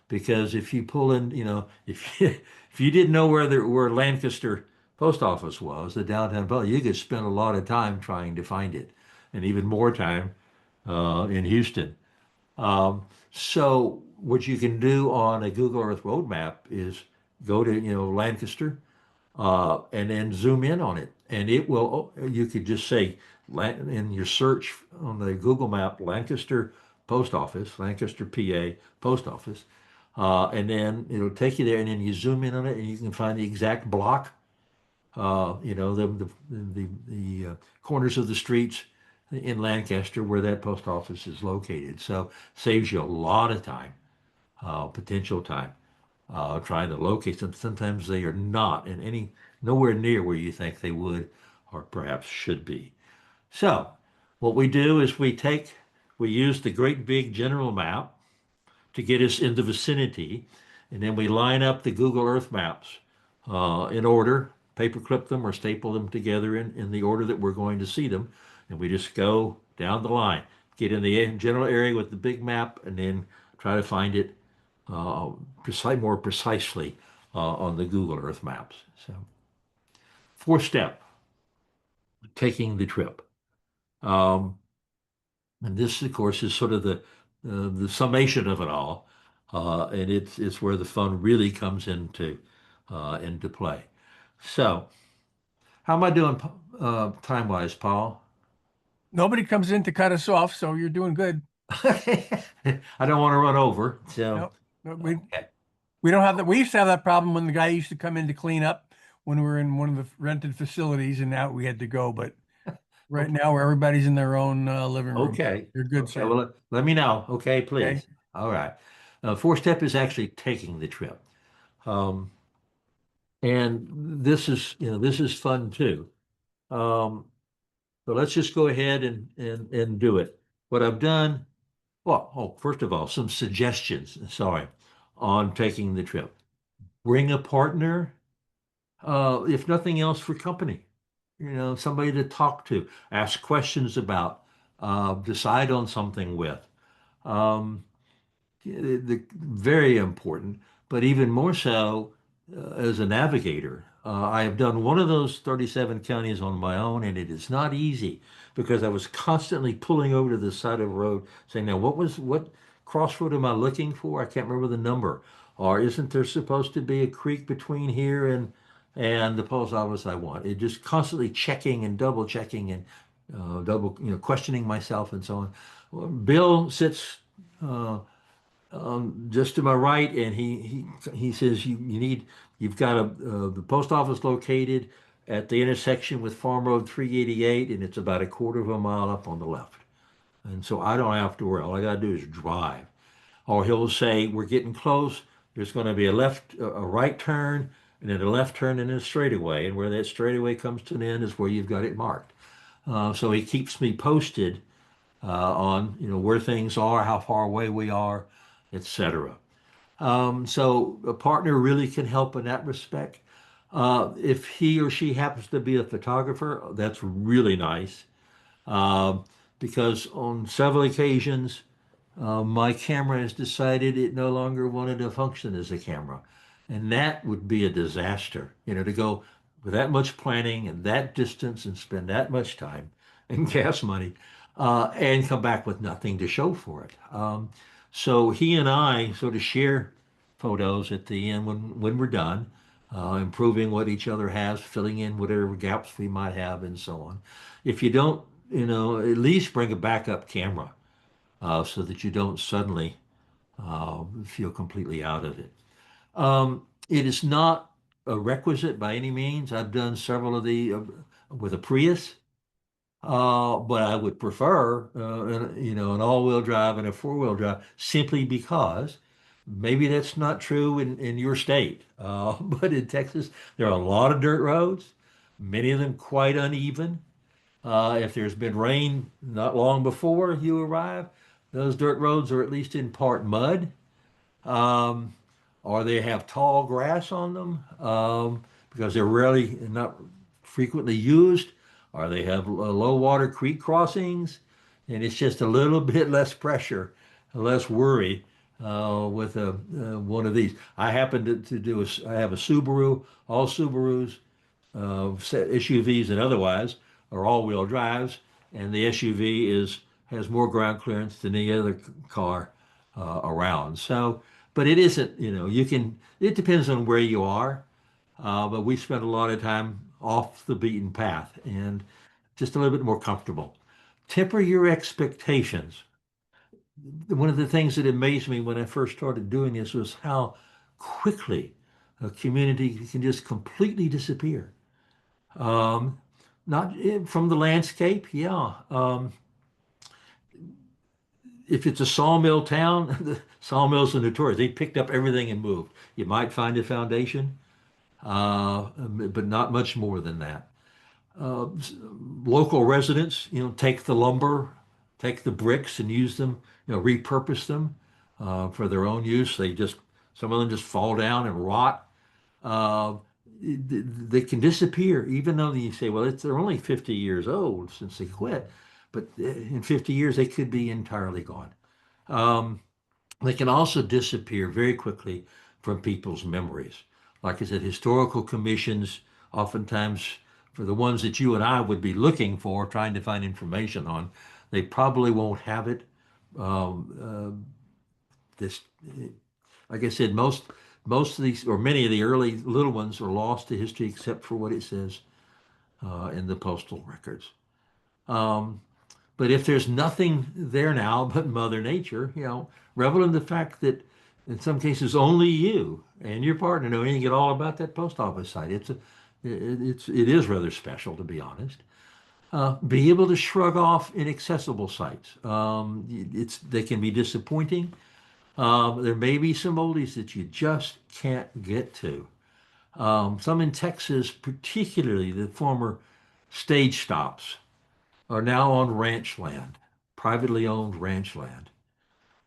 because if you pull in, if you didn't know where Lancaster post office was, the downtown Bell, you could spend a lot of time trying to find it, and even more time in Houston. So what you can do on a Google Earth road map is go to Lancaster, and then zoom in on it. And it will, you could just say in your search on the Google map, Lancaster Post Office, Lancaster, PA Post Office, And then it'll take you there, and then you zoom in on it, and you can find the exact block, the corners of the streets in Lancaster where that post office is located. So saves you a lot of time, potential time, trying to locate them. Sometimes they are not in any nowhere near where you think they would or perhaps should be. So what we do is we use the great big general map to get us in the vicinity. And then we line up the Google Earth maps in order, paperclip them or staple them together in the order that we're going to see them. And we just go down the line, get in the general area with the big map, and then try to find it more precisely on the Google Earth maps. So, fourth step, taking the trip. Um, And this, of course, is sort of the summation of it all, and it's where the fun really comes into play. So, how am I doing time wise, Paul? Nobody comes in to cut us off, so you're doing good. I don't want to run over. So, No, no, we okay. we don't have that. We used to have that problem when the guy used to come in to clean up when we were in one of the rented facilities, and now we had to go. But right Okay. now, where everybody's in their own living room, Okay. you're good, Okay. sir. Well, let me know. Okay, Okay. please. All right. Fourth step is actually taking the trip. Um, and this is fun too. Um, So let's just go ahead and do it. What I've done, well, first of all, some suggestions, sorry, on taking the trip. Bring a partner, if nothing else, for company. Somebody to talk to, ask questions about, decide on something with. Um, Very important, but even more so as a navigator. I have done one of those 37 counties on my own, and it is not easy because I was constantly pulling over to the side of the road saying, now, what crossroad am I looking for? I can't remember the number. Or isn't there supposed to be a creek between here and the post office I want? It just constantly checking and double checking and double, questioning myself and so on. Well, Bill sits just to my right, and he says you've got the post office located at the intersection with Farm Road 388, and it's about a quarter of a mile up on the left. And so I don't have to worry. All I got to do is drive. Or he'll say we're getting close. There's going to be a right turn, and then a left turn, and then a straightaway. And where that straightaway comes to an end is where you've got it marked. So he keeps me posted on where things are, how far away we are, etc. So a partner really can help in that respect. If he or she happens to be a photographer, that's really nice um, because on several occasions my camera has decided it no longer wanted to function as a camera, and that would be a disaster. To go with that much planning and that distance and spend that much time and gas money and come back with nothing to show for it. So he and I sort of share photos at the end when we're done, improving what each other has, filling in whatever gaps we might have, and so on. If you don't, at least bring a backup camera so that you don't suddenly feel completely out of it. It is not a requisite by any means. I've done several of the with a Prius. But I would prefer, an all-wheel drive and a four-wheel drive simply because maybe that's not true in your state. But in Texas, there are a lot of dirt roads, many of them quite uneven. If there's been rain not long before you arrive, those dirt roads are at least in part mud, um, or they have tall grass on them because they're rarely not frequently used, or they have low water creek crossings, and it's just a little bit less pressure, less worry with one of these. I happen to do I have a Subaru. All Subarus, SUVs and otherwise, are all-wheel drives, and the SUV has more ground clearance than any other car around. So, but it isn't, it depends on where you are. But we spend a lot of time off the beaten path and just a little bit more comfortable. Temper your expectations. one of the things that amazed me when I first started doing this was how quickly a community can just completely disappear. Um, Not from the landscape, yeah. If it's a sawmill town, the sawmills are notorious. They picked up everything and moved. You might find a foundation, but not much more than that. Uh, Local residents, take the lumber, take the bricks and use them, repurpose them for their own use. Some of them just fall down and rot. Uh, they can disappear, even though you say, well, they're only 50 years old since they quit, but in 50 years they could be entirely gone. Um, they can also disappear very quickly from people's memories. Like I said, historical commissions, oftentimes for the ones that you and I would be looking for, trying to find information on, they probably won't have it. This, like I said, most of these, or many of the early little ones, are lost to history except for what it says in the postal records. Um, But if there's nothing there now but Mother Nature, revel in the fact that in some cases only you and your partner know anything at all about that post office site. It is rather special, to be honest. Be able to shrug off inaccessible sites. They can be disappointing. There may be some oldies that you just can't get to. Some in Texas, particularly the former stage stops, are now on ranch land, privately owned ranch land.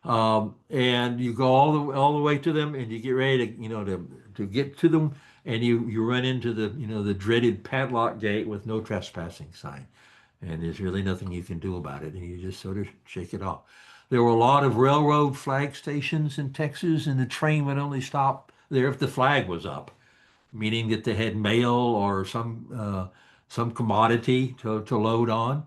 And you go all the way to them, and you get ready to to get to them, and you run into the dreaded padlock gate with no trespassing sign, and there's really nothing you can do about it, and you just sort of shake it off. There were a lot of railroad flag stations in Texas, and the train would only stop there if the flag was up, meaning that they had mail or some commodity to load on.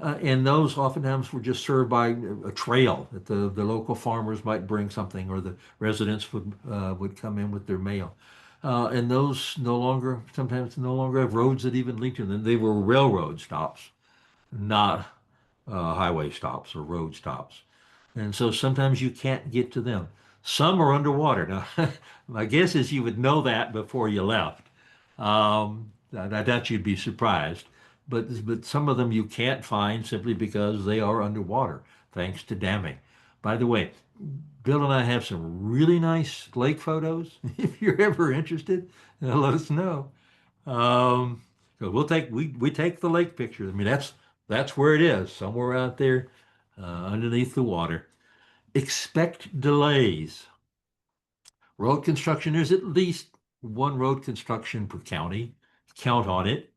And those oftentimes were just served by a trail that the local farmers might bring something, or the residents would come in with their mail. And those sometimes no longer have roads that even link to them. They were railroad stops, not highway stops or road stops. And so sometimes you can't get to them. Some are underwater. Now, my guess is you would know that before you left. I doubt you'd be surprised, but some of them you can't find simply because they are underwater, thanks to damming. By the way, Bill and I have some really nice lake photos. If you're ever interested, let us know. Um, 'Cause we take the lake pictures. I mean, that's where it is, somewhere out there underneath the water. Expect delays. Road construction, there's at least one road construction per county. Count on it.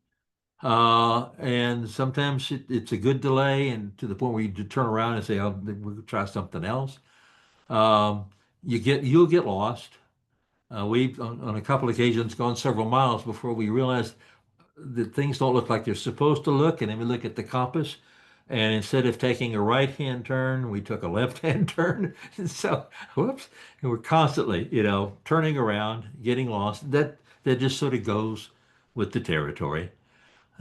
And sometimes it's a good delay, and to the point where you turn around and say, "Oh, we'll try something else." Um, you'll get lost. We've on a couple of occasions gone several miles before we realized that things don't look like they're supposed to look, and then we look at the compass, and instead of taking a right-hand turn, we took a left-hand turn. And so, whoops, and we're constantly, turning around, getting lost. That just sort of goes with the territory.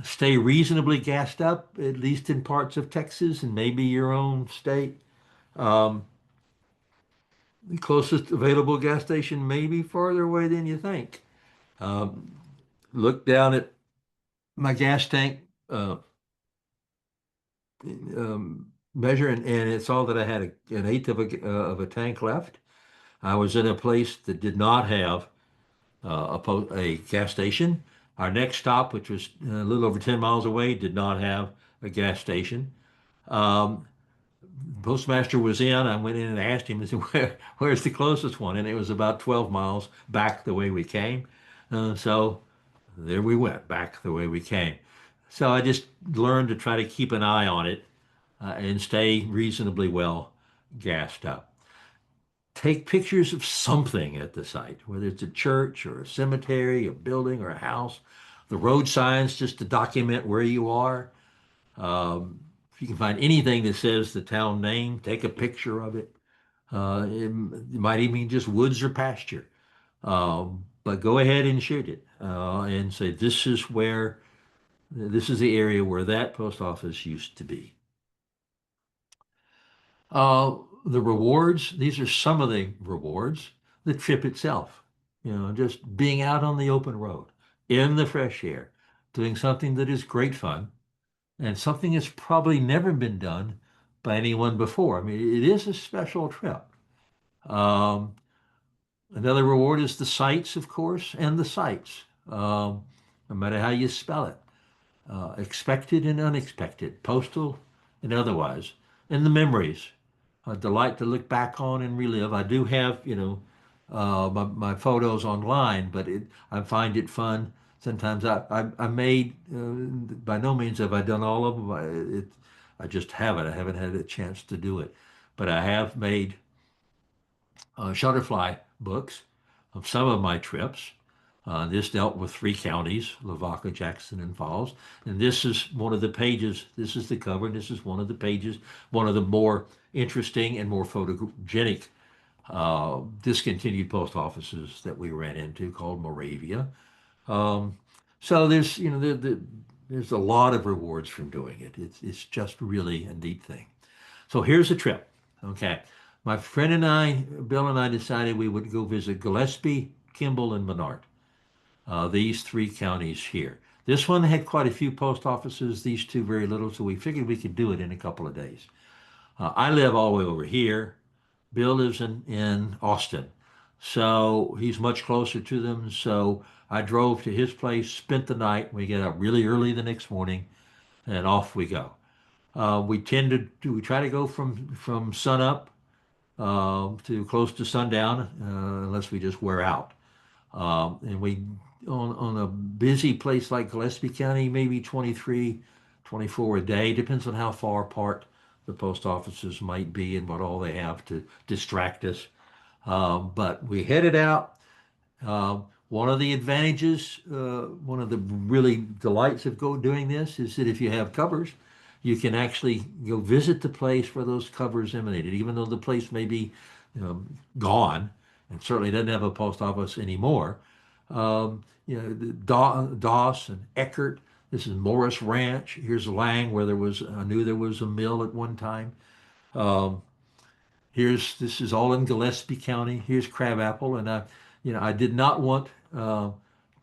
Stay reasonably gassed up, at least in parts of Texas and maybe your own state. Um, the closest available gas station may be farther away than you think. Um, Look down at my gas tank measure, and it's all that I had an eighth of a tank left. I was in a place that did not have a gas station. Our next stop, which was a little over 10 miles away, did not have a gas station. Um, Postmaster was in. I went in and asked him, I said, where's the closest one? And it was about 12 miles back the way we came. So there we went, back the way we came. So I just learned to try to keep an eye on it and stay reasonably well gassed up. Take pictures of something at the site, whether it's a church or a cemetery, a building or a house, the road signs just to document where you are. If you can find anything that says the town name, take a picture of it. It might even be just woods or pasture. But go ahead and shoot it and say, this is the area where that post office used to be. The rewards, these are some of the rewards. The trip itself, just being out on the open road, in the fresh air, doing something that is great fun and something that's probably never been done by anyone before. I mean, it is a special trip. Um, Another reward is the sights, of course, and the sights, no matter how you spell it, expected and unexpected, postal and otherwise, and the memories, a delight to look back on and relive. I do have, my photos online, but I find it fun. Sometimes I made, by no means have I done all of them. I just haven't. I haven't had a chance to do it, but I have made Shutterfly books of some of my trips. This dealt with three counties, Lavaca, Jackson, and Falls. And this is one of the pages. This is the cover, and this is one of the pages, one of the more interesting and more photogenic discontinued post offices that we ran into called Moravia. Um, so there's, there's a lot of rewards from doing it. It's just really a neat thing. So here's the trip. Okay. My friend and I, Bill and I decided we would go visit Gillespie, Kimball, and Menard. These three counties here. This one had quite a few post offices, these two very little, so we figured we could do it in a couple of days. I live all the way over here. Bill lives in Austin. So he's much closer to them. So I drove to his place, spent the night. We get up really early the next morning, and off we go. We try to go from sun up to close to sundown, unless we just wear out. And we on a busy place like Gillespie County, maybe 23, 24 a day, depends on how far apart the post offices might be and what all they have to distract us. But we headed out. One of the advantages, one of the really delights of doing this is that if you have covers, you can actually go visit the place where those covers emanated, even though the place may be, gone and certainly doesn't have a post office anymore. Doss and Eckert. This is Morris Ranch. Here's Lang, where I knew there was a mill at one time. Um, this is all in Gillespie County. Here's Crabapple, and I did not want to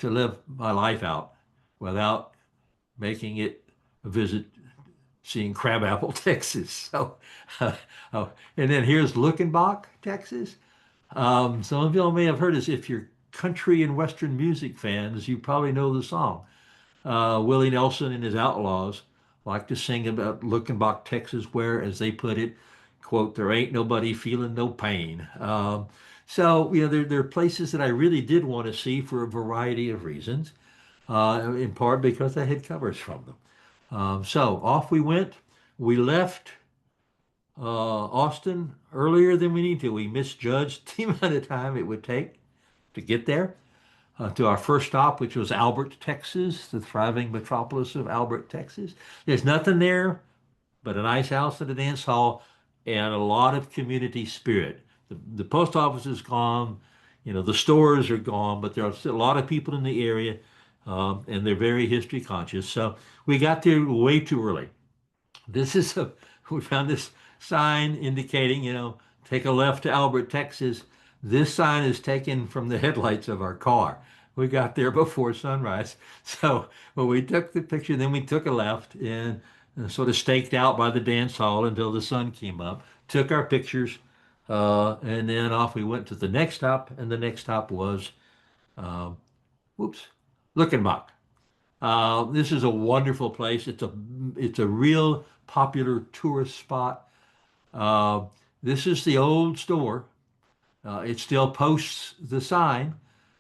live my life out without making it a visit, seeing Crabapple, Texas. So, and then here's Luckenbach, Texas. Some of y'all may have heard this. If you're country and Western music fans, you probably know the song. Willie Nelson and his Outlaws like to sing about Luckenbach, Texas, where, as they put it, quote, there ain't nobody feeling no pain. So, there are places that I really did want to see for a variety of reasons, in part because I had covers from them. So off we went. We left Austin earlier than we need to. We misjudged the amount of time it would take to get there to our first stop, which was Albert, Texas, the thriving metropolis of Albert, Texas. There's nothing there but a nice house and a dance hall and a lot of community spirit. The post office is gone, the stores are gone, but there are still a lot of people in the area, and they're very history conscious. So we got there way too early. We found this sign indicating, take a left to Albert, Texas. This sign is taken from the headlights of our car. We got there before sunrise. So when we took the picture, then we took a left and sort of staked out by the dance hall until the sun came up, took our pictures, and then off we went to the next stop. And the next stop was, uh, whoops, Luckenbach. This is a wonderful place. It's a real popular tourist spot. Uh, this is the old store. It still posts the sign,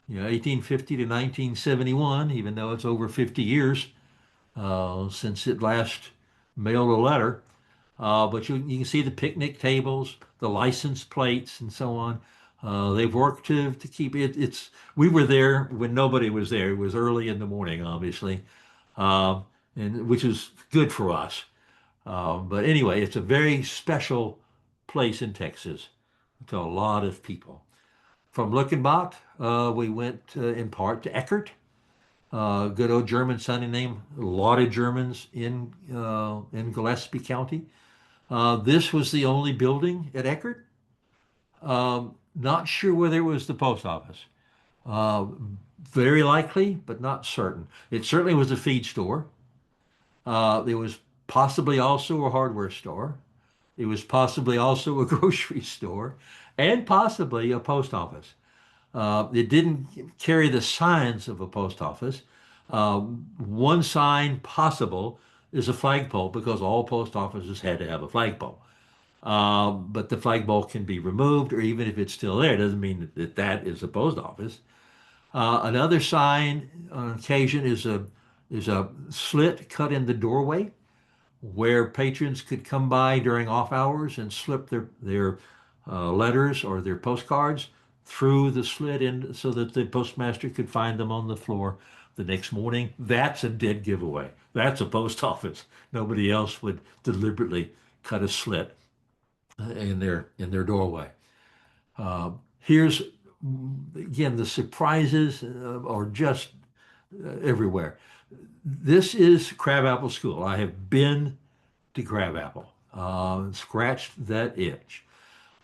1850 to 1971, even though it's over 50 years since it last mailed a letter. But you can see the picnic tables, the license plates, and so on. They've worked to keep it. We were there when nobody was there. It was early in the morning, obviously, um, and which is good for us. But anyway, it's a very special place in Texas to a lot of people. From Luckenbach, we went in part to Eckert, good old German sounding name. A lot of Germans in Gillespie County. This was the only building at Eckerd. Not sure whether it was the post office. Uh, Very likely, but not certain. It certainly was a feed store. It was possibly also a hardware store. It was possibly also a grocery store and possibly a post office. It didn't carry the signs of a post office. One sign possible is a flagpole because all post offices had to have a flagpole. But the flagpole can be removed, or even if it's still there, it doesn't mean that that is a post office. Another sign on occasion is a slit cut in the doorway where patrons could come by during off hours and slip their letters or their postcards through the slit in so that the postmaster could find them on the floor the next morning. That's a dead giveaway. That's a post office. Nobody else would deliberately cut a slit in their doorway. Here's again the surprises are just everywhere. This is Crabapple School. I have been to Crabapple, scratched that itch.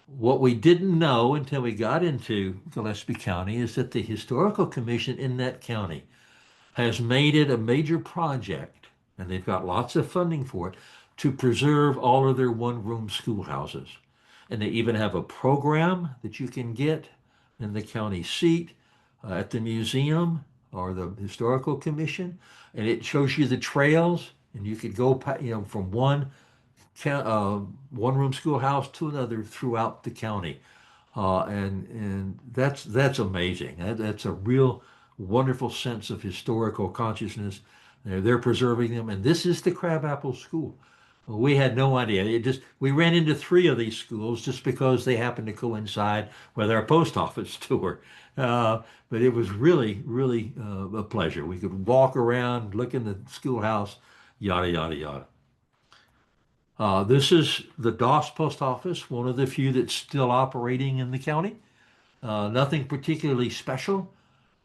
What we didn't know until we got into Gillespie County is that the Historical Commission in that county has made it a major project, and they've got lots of funding for it, to preserve all of their one-room schoolhouses. And they even have a program that you can get in the county seat, at the museum or the Historical Commission, and it shows you the trails, and you could go, from one-room schoolhouse to another throughout the county. And that's amazing. That's a real wonderful sense of historical consciousness. They're preserving them, and this is the Crabapple School. We had no idea. We ran into three of these schools just because they happened to coincide with our post office tour. But it was really, really a pleasure. We could walk around, look in the schoolhouse, yada, yada, yada. This is the Doss Post Office, one of the few that's still operating in the county. Nothing particularly special,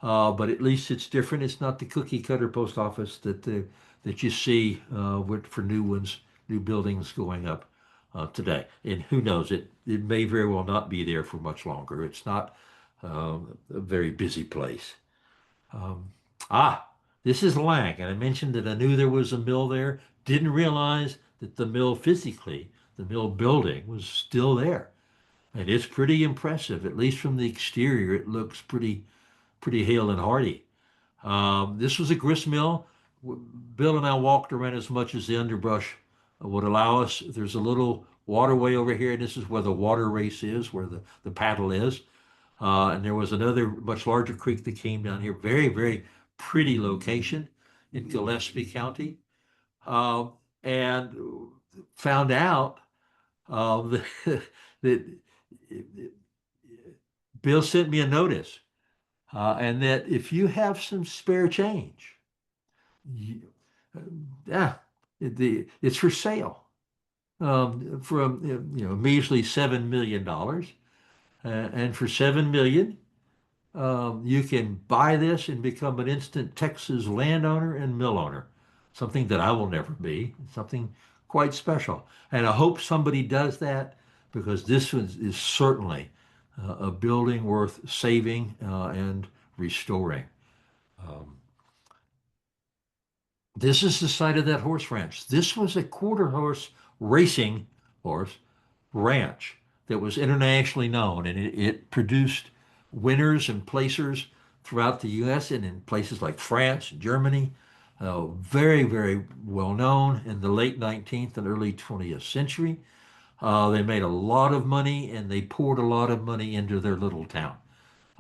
but at least it's different. It's not the cookie cutter post office that you see for new ones, new buildings going up today. And who knows, it may very well not be there for much longer. It's not a very busy place. Um, ah, this is Lanc, and I mentioned that I knew there was a mill there. Didn't realize that the mill physically, the mill building was still there. And it's pretty impressive, at least from the exterior. It looks pretty hale and hearty. This was a grist mill. Bill and I walked around as much as the underbrush would allow us. There's a little waterway over here, and this is where the water race is, where the paddle is. And there was another much larger creek that came down here. Very, very pretty location in Gillespie County. And found out that, that Bill sent me a notice, and that if you have some spare change, you, yeah, it's for sale, from measly $7 million, and for $7 million, you can buy this and become an instant Texas landowner and mill owner, something that I will never be, something quite special. And I hope somebody does that because this one is certainly a building worth saving and restoring. Um, this is the site of that horse ranch. This was a quarter horse racing horse ranch that was internationally known, and it produced winners and placers throughout the U.S. and in places like France, Germany. Very, very well known in the late 19th and early 20th century. They made a lot of money and they poured a lot of money into their little town.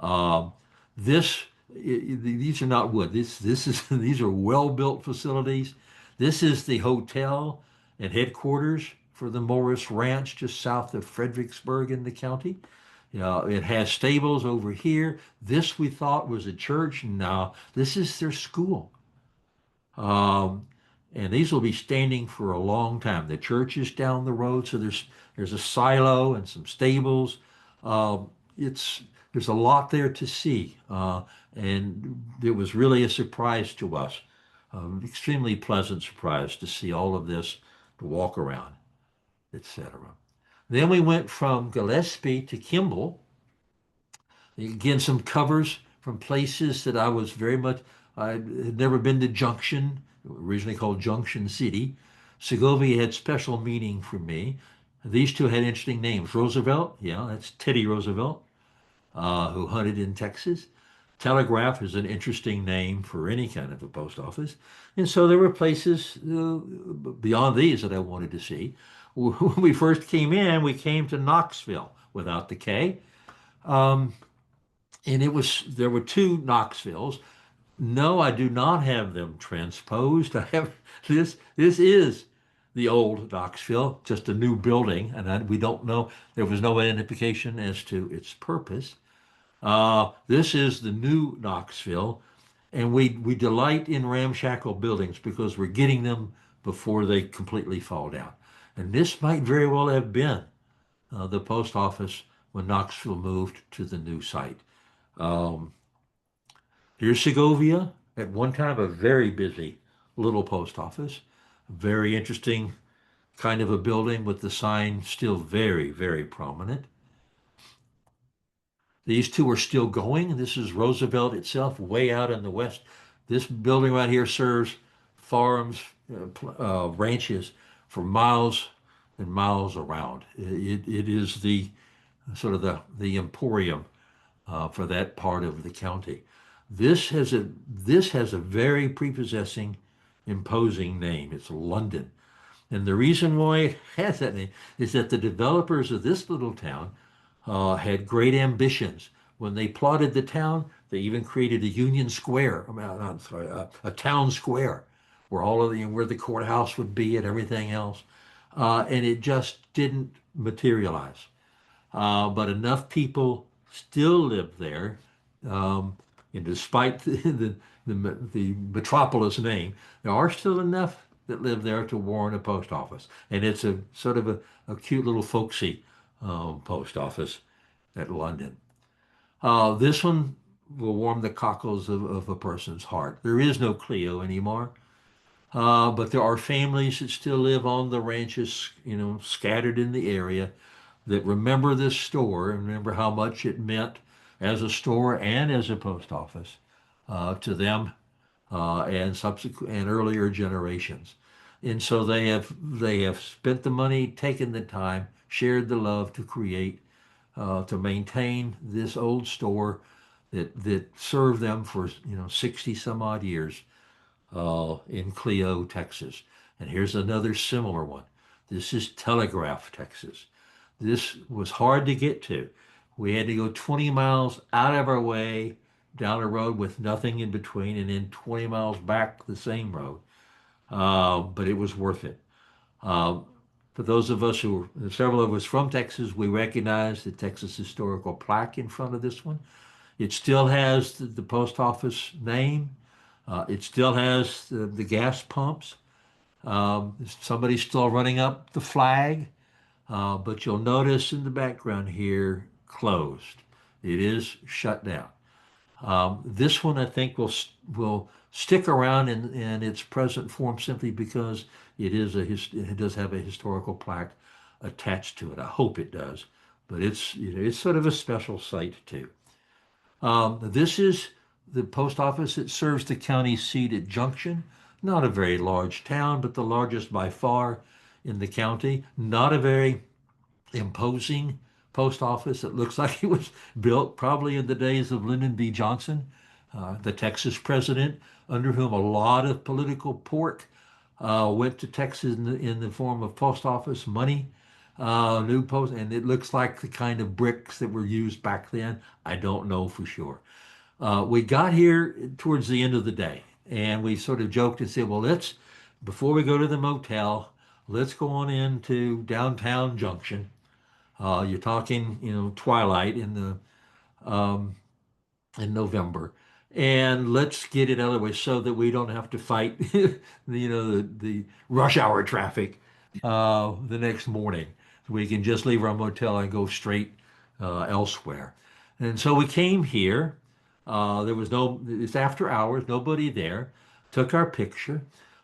Um, this, these are not wood. This is these are well-built facilities. This is the hotel and headquarters for the Morris Ranch just south of Fredericksburg in the county. It has stables over here. This we thought was a church. No, this is their school. Um, and these will be standing for a long time. The church is down the road, so there's a silo and some stables. It's There's a lot there to see, and it was really a surprise to us, extremely pleasant surprise to see all of this, to walk around. etc. Then we went from Gillespie to Kimball. Again, some covers from places that I was very much, I had never been to Junction, originally called Junction City. Segovia had special meaning for me. These two had interesting names. Roosevelt, yeah, that's Teddy Roosevelt, who hunted in Texas. Telegraph is an interesting name for any kind of a post office. And so there were places beyond these that I wanted to see. When we first came in, we came to Knoxville without the K. Um, and there were two Knoxvilles. No, I do not have them transposed. I have this is the old Knoxville, just a new building, and we don't know. There was no identification as to its purpose. This is the new Knoxville, and we delight in ramshackle buildings because we're getting them before they completely fall down. And this might very well have been the post office when Knoxville moved to the new site. Um, Here's Segovia, at one time a very busy little post office, very interesting kind of a building with the sign still very, very prominent. These two are still going. This is Roosevelt itself, way out in the west. This building right here serves farms, ranches for miles and miles around. It is the sort of the emporium for that part of the county. This has a very prepossessing, imposing name. It's London. And the reason why it has that name is that the developers of this little town had great ambitions. When they plotted the town, they even created a Union Square. I mean, I'm sorry, a town square where where the courthouse would be and everything else. And it just didn't materialize. But enough people still live there, um, and despite the metropolis name, there are still enough that live there to warrant a post office. And it's a sort of a cute little folksy post office at London. This one will warm the cockles of a person's heart. There is no Clio anymore, but there are families that still live on the ranches, scattered in the area that remember this store and remember how much it meant as a store and as a post office to them and subsequent and earlier generations. And so they have spent the money, taken the time, shared the love to create, to maintain this old store that served them for 60 some odd years in Clio, Texas. And here's another similar one. This is Telegraph, Texas. This was hard to get to. We had to go 20 miles out of our way down a road with nothing in between, and then 20 miles back the same road. But it was worth it. Uh, for those of us several of us from Texas, we recognize the Texas historical plaque in front of this one. It still has the post office name. It still has the gas pumps. Somebody's still running up the flag. But you'll notice in the background here, closed. It is shut down. This one I think will stick around in its present form simply because it does have a historical plaque attached to it. I hope it does, but it's sort of a special site too. This is the post office that serves the county seat at Junction. Not a very large town, but the largest by far in the county. Not a very imposing post office. It looks like it was built probably in the days of Lyndon B. Johnson, the Texas president, under whom a lot of political pork went to Texas in the form of post office money, new post, and it looks like the kind of bricks that were used back then. I don't know for sure. We got here towards the end of the day, and we sort of joked and said, well, before we go to the motel, let's go on into downtown Junction. You're talking, twilight um, in November, and let's get it out of the way so that we don't have to fight, the rush hour traffic the next morning. We can just leave our motel and go straight elsewhere. And so we came here. It's after hours, nobody there. Took our picture,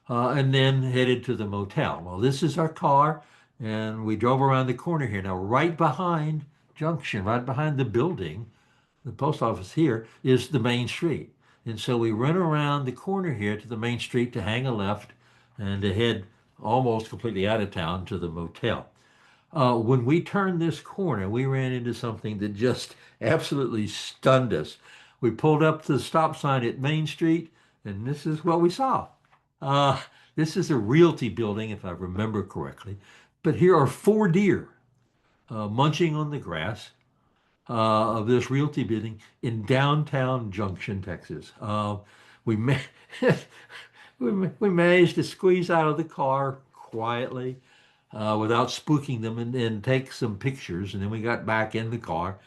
and then headed to the motel. Well, this is our car. and we drove around the corner here. Now, right behind Junction, right behind the building, the post office here is the main street. And so we run around the corner here to the main street to hang a left and to head almost completely out of town to the motel. When we turned this corner, we ran into something that just absolutely stunned us. We pulled up to the stop sign at Main Street, and this is what we saw. Uh, this is a realty building, if I remember correctly. But here are four deer munching on the grass of this realty building in downtown Junction, Texas. We, ma- we managed to squeeze out of the car quietly without spooking them and take some pictures. And then we got back in the car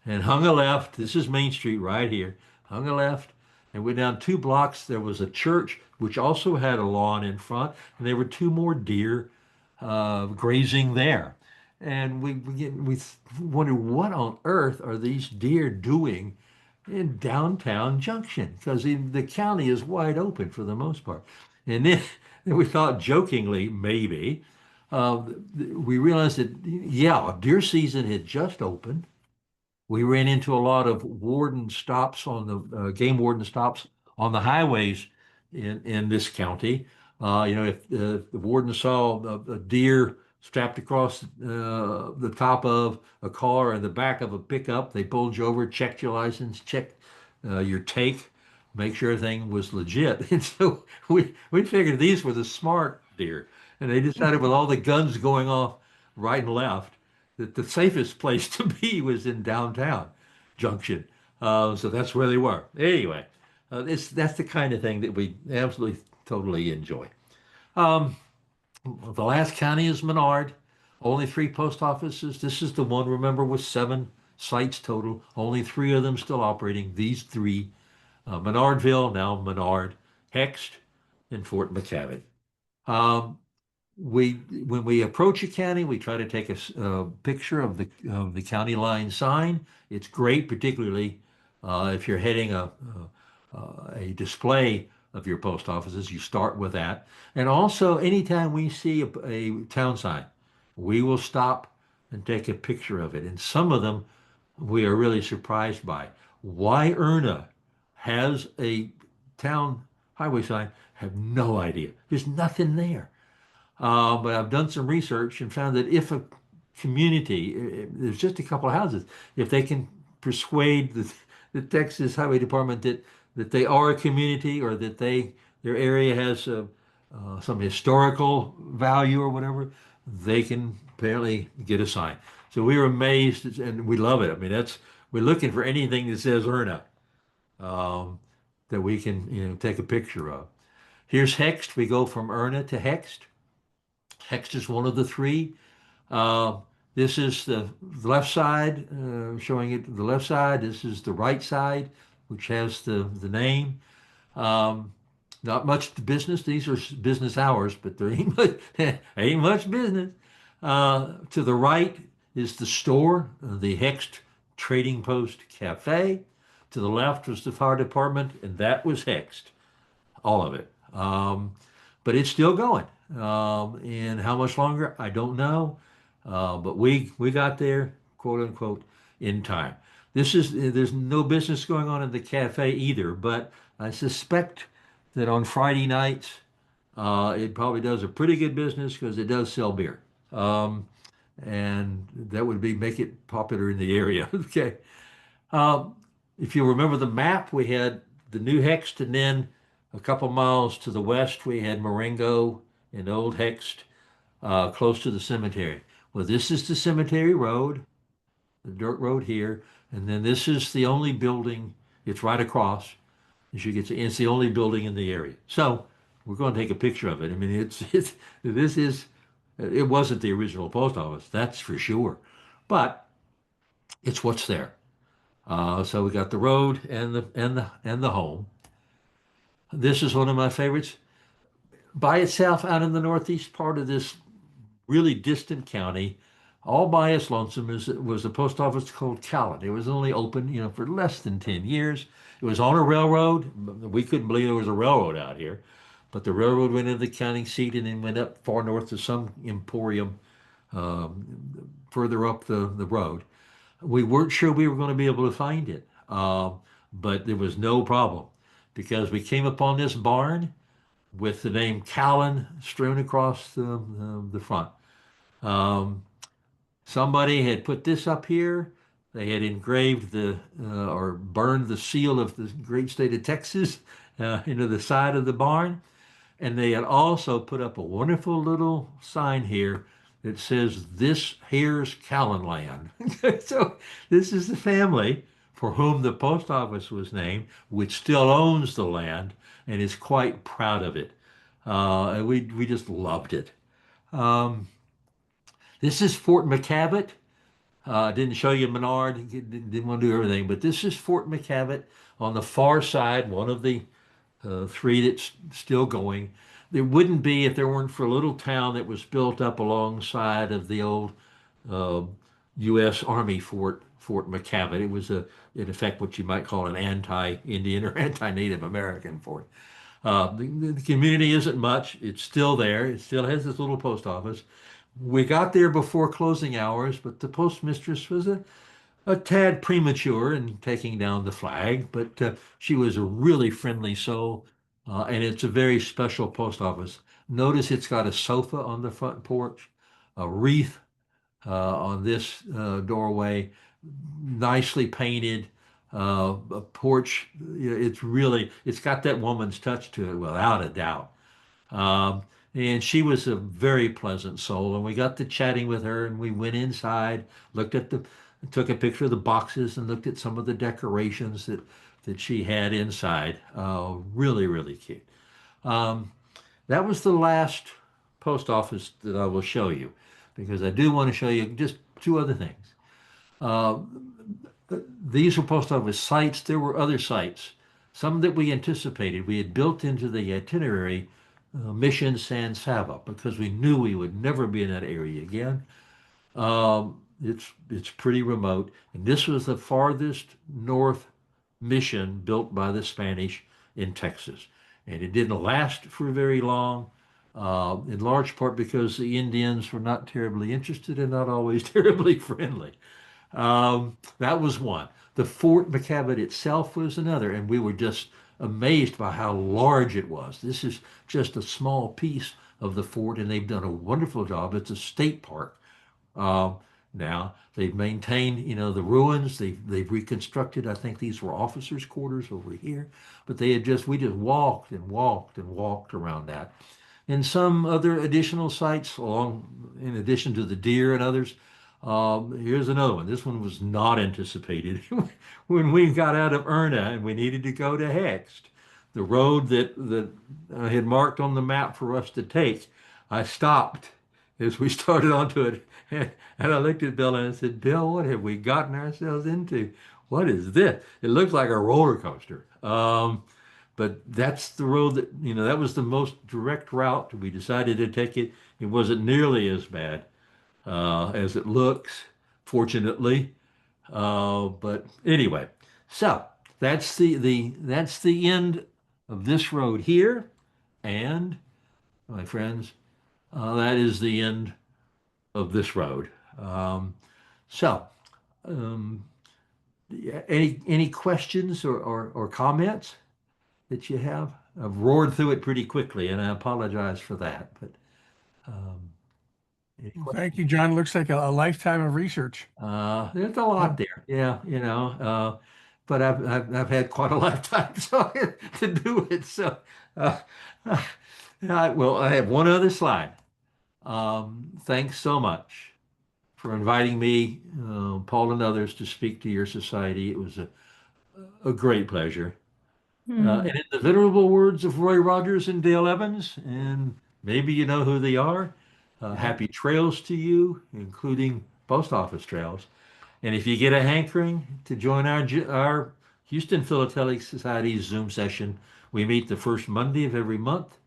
and hung a left. This is Main Street right here. Hung a left and went down 2 blocks. There was a church which also had a lawn in front, and there were two more deer grazing there. And we wondered what on earth are these deer doing in downtown Junction because the county is wide open for the most part. And then we thought jokingly maybe uh, we realized that yeah, deer season had just opened. We ran into a lot of warden stops on the game warden stops on the highways in this county. If the warden saw a deer strapped across the top of a car in the back of a pickup, they pulled you over, checked your license, checked your take, make sure everything was legit. And so we figured these were the smart deer, and they decided with all the guns going off right and left that the safest place to be was in downtown Junction. So that's where they were. Anyway, that's the kind of thing that we absolutely totally enjoy. Um, the last county is Menard. Only three post offices. This is the one, remember, with 7 sites total. Only 3 of them still operating. These 3, Menardville, now Menard, Hext, and Fort McCavitt. Um, we when we approach a county, we try to take a picture of the county line sign. It's great, particularly if you're heading a display of your post offices. You start with that, and also anytime we see a town sign, we will stop and take a picture of it. And some of them we are really surprised by. Why Erna has a town highway sign? Have no idea. There's nothing there. But I've done some research and found that if a community, there's just a couple of houses, if they can persuade the Texas Highway Department that they are a community or that their area has some historical value or whatever, they can apparently get a sign. So we were amazed and we love it. I mean, we're looking for anything that says Erna um, that we can take a picture of. Here's Hext. We go from Erna to Hext. Hext is one of the 3. Uh, this is the left side, showing it the left side. This is the right side, which has the name. Um, not much business. These are business hours, but there ain't much business. To the right is the store, the Hext Trading Post Cafe. To the left was the fire department, and that was Hext, all of it. But it's still going. And how much longer, I don't know. But we got there, quote unquote, in time. There's no business going on in the cafe either, but I suspect that on Friday nights, it probably does a pretty good business because it does sell beer. And that would make it popular in the area. Okay. Um, if you remember the map, we had the New Hext, and then a couple miles to the west, we had Marengo and Old Hext, close to the cemetery. Well, this is the cemetery road, the dirt road here, and then this is the only building. It's right across, as you can see. It's the only building in the area. So we're going to take a picture of it. I mean, it wasn't the original post office, that's for sure, but it's what's there. So we got the road and the home. This is one of my favorites. By itself, out in the northeast part of this really distant county, all by its lonesome, was a post office called Callan. It was only open, for less than 10 years. It was on a railroad. We couldn't believe there was a railroad out here, but the railroad went into the county seat and then went up far north to some emporium further up the road. We weren't sure we were going to be able to find it, but there was no problem because we came upon this barn with the name Callan strewn across the front. Um, Somebody had put this up here. They had engraved or burned the seal of the great state of Texas into the side of the barn. And they had also put up a wonderful little sign here that says, "This here's Callan land." So this is the family for whom the post office was named, which still owns the land and is quite proud of it. And we just loved it. Um, this is Fort McCavitt. Didn't show you Menard, didn't want to do everything, but this is Fort McCavitt on the far side, one of the three that's still going. There wouldn't be if there weren't for a little town that was built up alongside of the old uh, U.S. Army fort, Fort McCavitt. It was in effect, what you might call an anti-Indian or anti-Native American fort. The community isn't much. It's still there. It still has this little post office. We got there before closing hours, but the postmistress was a tad premature in taking down the flag, but she was a really friendly soul, and it's a very special post office. Notice it's got a sofa on the front porch, a wreath on this doorway, nicely painted, a porch. It's got that woman's touch to it, without a doubt. Um, and she was a very pleasant soul. And we got to chatting with her, and we went inside, looked at took a picture of the boxes, and looked at some of the decorations that she had inside. Really, really cute. Um, that was the last post office that I will show you, because I do want to show you just two other things. Uh, these were post office sites. There were other sites, some that we anticipated. We had built into the itinerary Mission San Saba because we knew we would never be in that area again. It's pretty remote, and this was the farthest north mission built by the Spanish in Texas, and it didn't last for very long. In large part because the Indians were not terribly interested and not always terribly friendly. That was one. The Fort McCavitt itself was another, and we were just amazed by how large it was. This is just a small piece of the fort, and they've done a wonderful job. It's a state park. Um, Now they've maintained, the ruins. They've reconstructed. I think these were officers' quarters over here, but we just walked and walked and walked around that. And some other additional sites along, in addition to the deer and others. Here's another one. This one was not anticipated. When we got out of Erna and we needed to go to Hext, the road that I had marked on the map for us to take, I stopped as we started onto it. And I looked at Bill and I said, "Bill, what have we gotten ourselves into? What is this? It looks like a roller coaster." But that's the road that was the most direct route. We decided to take it. It wasn't nearly as bad as it looks, fortunately. But anyway, so that's the end of this road here, and my friends, that is the end of this road. Um, so, um, yeah, any questions or comments that you have? I've roared through it pretty quickly, and I apologize for that. But um, any Well, questions? thank you, John. Looks like a lifetime of research. There's a lot there. Yeah, but I've had quite a lifetime so, to do it. So, uh, well, I have one other slide. Thanks so much for inviting me, Paul and others, to speak to your society. It was a great pleasure. And in the venerable words of Roy Rogers and Dale Evans, and maybe you know who they are, happy trails to you, including post office trails. And if you get a hankering to join our Houston Philatelic Society's Zoom session, we meet the first Monday of every month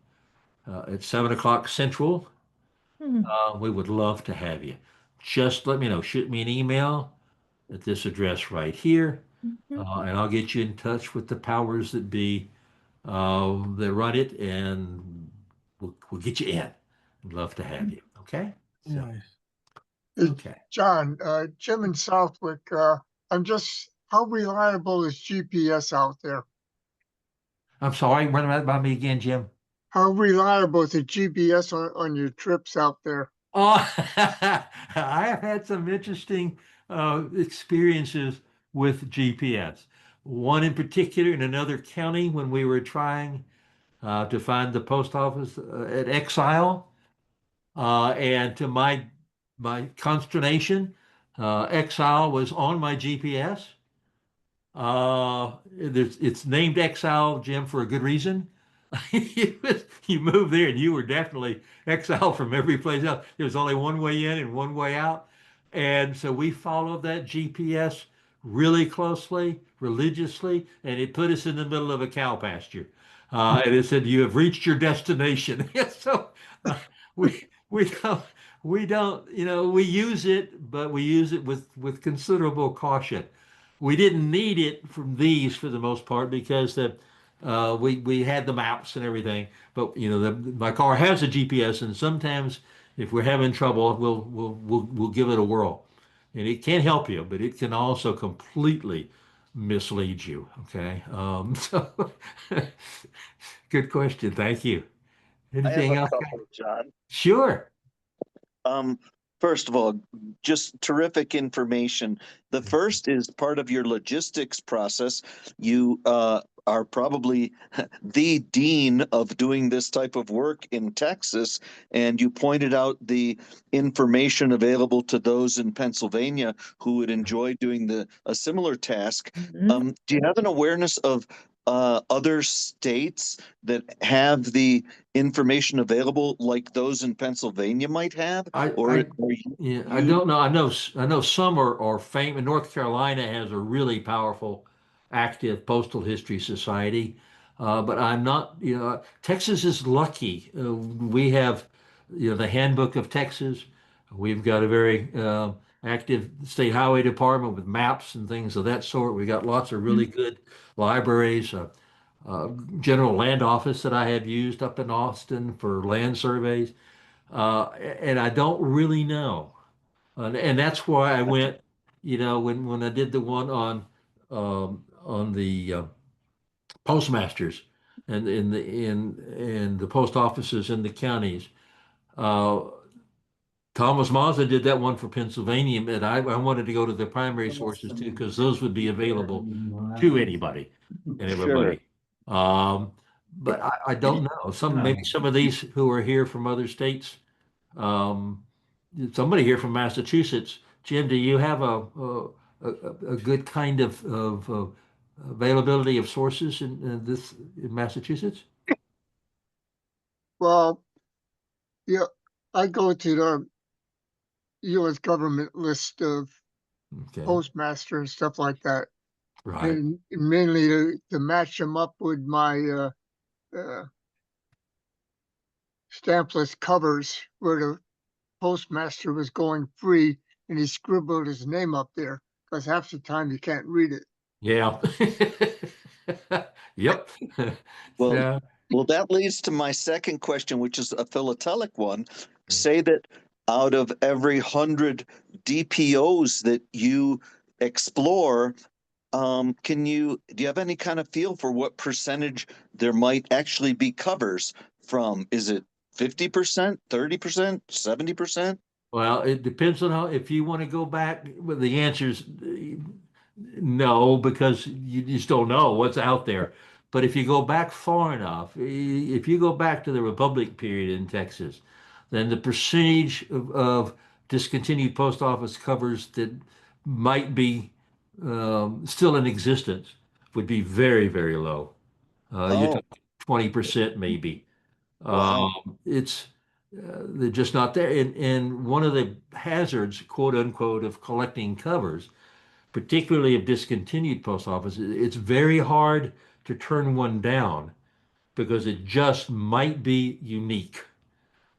at 7 o'clock Central. We would love to have you. Just let me know. Shoot me an email at this address right here, and I'll get you in touch with the powers that be that run it, and we'll get you in. I'd love to have you. Okay? So, Nice. Hey, Okay. John, Jim in Southwick, how reliable is GPS out there? I'm sorry, run that by me again, Jim. How reliable is the GPS on your trips out there? Oh, I have had some interesting experiences with GPS. One in particular in another county when we were trying to find the post office at Exile, and to my consternation, Exile was on my GPS. It's named Exile, Jim, for a good reason. You moved there and you were definitely exiled from every place else. There was only one way in and one way out. And so we followed that GPS really closely, religiously, and it put us in the middle of a cow pasture. And it said, "You have reached your destination." So uh, we we don't, we use it, but we use it with considerable caution. We didn't need it from these for the most part because we had the maps and everything. But my car has a GPS, and sometimes if we're having trouble, we'll give it a whirl, and it can help you, but it can also completely mislead you. Okay, so good question. Thank you. I have Anything a else? couple, John. Sure. Um, First of all, just terrific information. The first is part of your logistics process. You are probably the dean of doing this type of work in Texas, and you pointed out the information available to those in Pennsylvania who would enjoy doing a similar task. Do you have an awareness of other states that have the information available like those in Pennsylvania might have? I, Or I, are yeah, I you don't know. I know some are famous. North Carolina has a really powerful, active postal history society, but I'm not. Texas is lucky. We have, the Handbook of Texas. We've got a very active state highway department with maps and things of that sort. We got lots of really good libraries. Uh, General Land Office that I have used up in Austin for land surveys. And I don't really know. And that's why I went, when I did the one on the postmasters and in the post offices in the counties. Uh, Thomas Mazza did that one for Pennsylvania, and I wanted to go to the primary sources too, because those would be available to anybody and sure? everybody. Um, but I don't know. Maybe some of these who are here from other states. Um, Somebody here from Massachusetts. Jim, do you have a good kind of availability of sources in Massachusetts? Well, yeah, I go to the U.S. government list of Okay, postmaster and stuff like that, right. and mainly to match them up with my uh, stampless covers where the postmaster was going free, and he scribbled his name up there because half the time you can't read it. Yeah. Yep. Well, Yeah. well, that leads to my second question, which is a philatelic one. Say that out of every 100 DPOs that you explore, do you have any kind of feel for what percentage there might actually be covers from? Is it 50%, 30%, 70%? Well, it depends on if you want to go back, well, the answer is no, because you just don't know what's out there. But if you go back far enough, if you go back to the Republic period in Texas, then the percentage of discontinued post office covers that might be still in existence would be very, very low. You're Oh, talking 20% maybe. wow. It's they're just not there. And one of the hazards, quote unquote, of collecting covers, particularly of discontinued post offices, it's very hard to turn one down because it just might be unique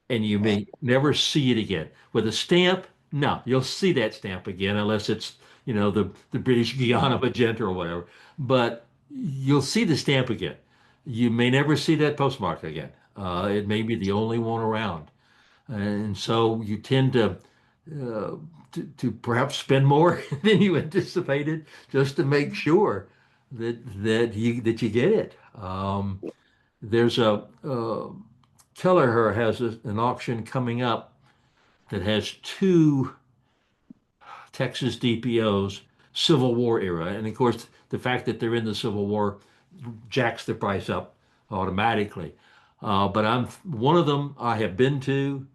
and you Uh, may never see it again. With a stamp, no, you'll see that stamp again unless it's, the British Guiana Magenta or whatever. But you'll see the stamp again. You may never see that postmark again. It may be the only one around. And so you tend to uh, to perhaps spend more than you anticipated just to make sure that you get it. There's Kelleher has an auction coming up that has two Texas DPOs, Civil War era, and of course the fact that they're in the Civil War jacks the price up automatically. But I'm one of them I have been to.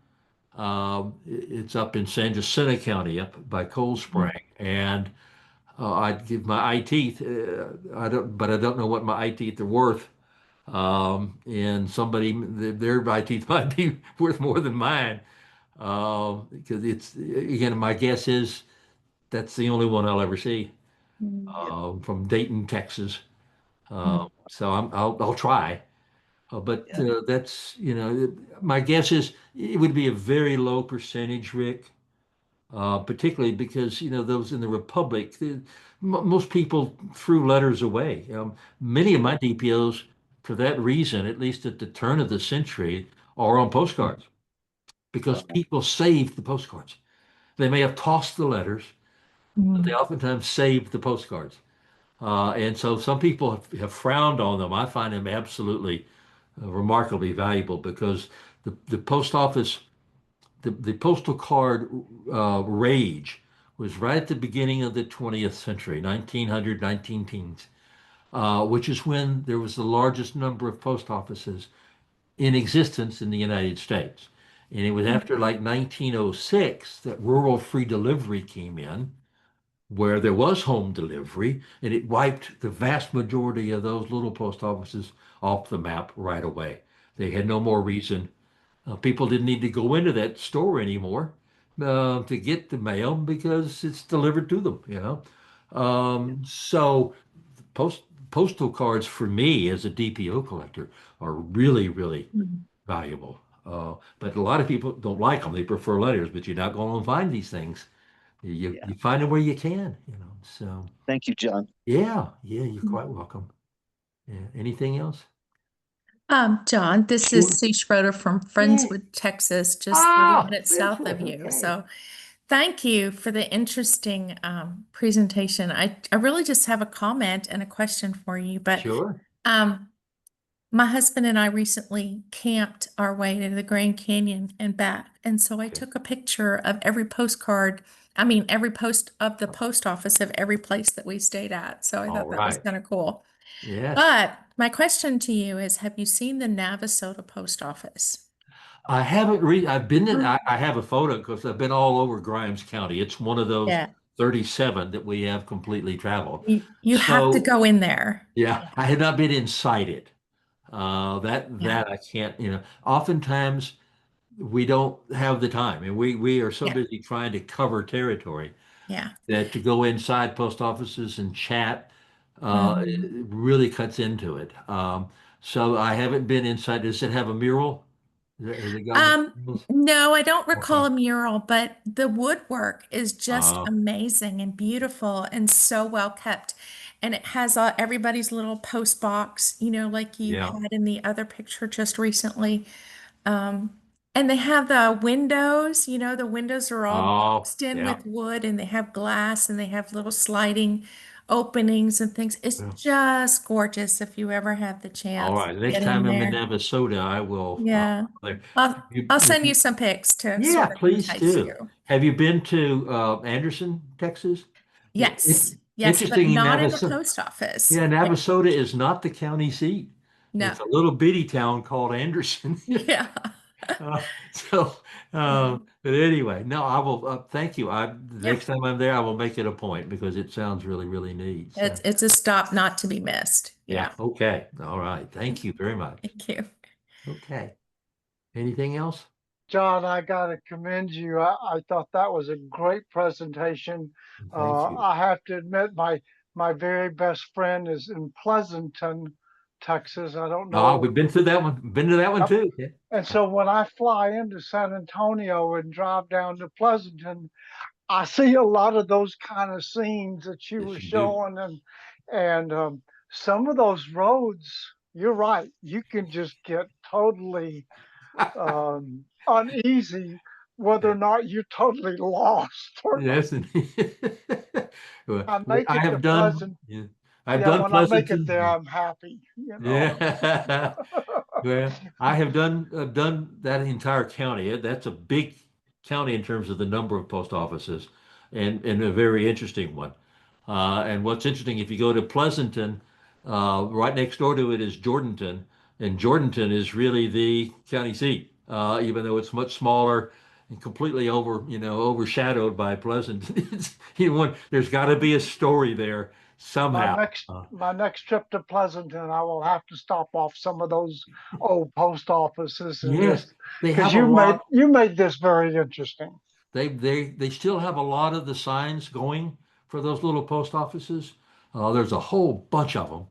It's up in San Jacinto County, up by Cold Spring, and I'd give my eye teeth. I don't, but I don't know what my eye teeth are worth. And their eye teeth might be worth more than mine. Because it's again, my guess is that's the only one I'll ever see from Dayton, Texas. So I'll try. But Yeah. that's, my guess is it would be a very low percentage, Rick, particularly because, those in the Republic, most people threw letters away. Many of my DPOs, for that reason, at least at the turn of the century, are on postcards because people saved the postcards. They may have tossed the letters, but they oftentimes saved the postcards. And so some people have frowned on them. I find them absolutely remarkably valuable because the post office, the postal card rage was right at the beginning of the 20th century, 1900, 19 teens, which is when there was the largest number of post offices in existence in the United States. And it was after like 1906 that rural free delivery came in, where there was home delivery, and it wiped the vast majority of those little post offices off the map right away. They had no more reason. People didn't need to go into that store anymore to get the mail because it's delivered to them. So post postal cards for me as a DPO collector are really, really valuable. But a lot of people don't like them. They prefer letters, but you're not going to find these things. You Yeah. you find them where you can. So Thank you, John. yeah, you're quite welcome. Yeah. Anything else? John, this Sure. is Sue Schroeder from Yeah. Friendswood, Texas, just 30 minutes south of Friendswood, you. okay. So thank you for the interesting presentation. I really just have a comment and a question for you, but Sure. um, my husband and I recently camped our way to the Grand Canyon and back. And so I Okay. took a picture of every postcard, I mean, every post of the post office of every place that we stayed at. So I All thought that was right. kind of cool. Yes. But my question to you is, have you seen the Navasota post office? I haven't I've been in, I have a photo because I've been all over Grimes County. It's one of those Yeah, 37 that we have completely traveled. you have to So go in there. yeah, I had not been inside it. Yeah, That I can't. Oftentimes we don't have the time, and we are so yeah, busy trying to cover territory yeah. that to go inside post offices and chat Mhm. it really cuts into it. So I haven't been inside. Does it have a mural? Has it got Um, murals? no, I don't recall Okay. a mural, but the woodwork is just Uh, amazing and beautiful and so well kept. And it has everybody's little post box, like you yeah. had in the other picture just recently. Um, and they have the windows, the windows are all Oh, boxed in yeah. with wood and they have glass and they have little sliding openings and things. It's Yeah. just gorgeous if you ever have the All chance right. to Next get in time I'm in there. Navasota, I will. Yeah. There. I'll send you some pics to Yeah, sort of please entice do. you. Have you been to Anderson, Texas? Yes. Yes, but Interesting, not in the Navasota. post office. Yeah, Navasota is not the county seat. No. It's a little bitty town called Anderson. Yeah. Uh, so, but anyway, no, I will. Thank you. The Yeah. next time I'm there, I will make it a point because it sounds really, really neat. So, It's a stop not to be missed. yeah. Yeah. Okay. All right. Thank you very much. Thank you. Okay. Anything else? John, I got to commend you. I thought that was a great presentation. Thank you. I have to admit, my very best friend is in Pleasanton, Texas. I don't Oh, know. we've been through that one. Been to that one Yep. too. Yeah. And so when I fly into San Antonio and drive down to Pleasanton, I see a lot of those kind of scenes that you Yes, were you do. showing, and some of those roads. You're right. You can just get totally uneasy whether or not you're totally lost or not. Yes. Well, I make I it to have done, Pleasant. yeah, I've Yeah, done when I make it Pleasanton. there, I'm happy, Yeah. Well, I've done that entire county. That's a big county in terms of the number of post offices, and a very interesting one. And what's interesting, if you go to Pleasanton, right next door to it is Jordanton, and Jordanton is really the county seat, even though it's much smaller and completely overshadowed by Pleasanton. There's got to be a story there My somehow. next Uh, my next trip to Pleasanton, I will have to stop off some of those old post offices and yes, just they because have a lot. you made this very interesting. They still have a lot of the signs going for those little post offices. There's a whole bunch of them,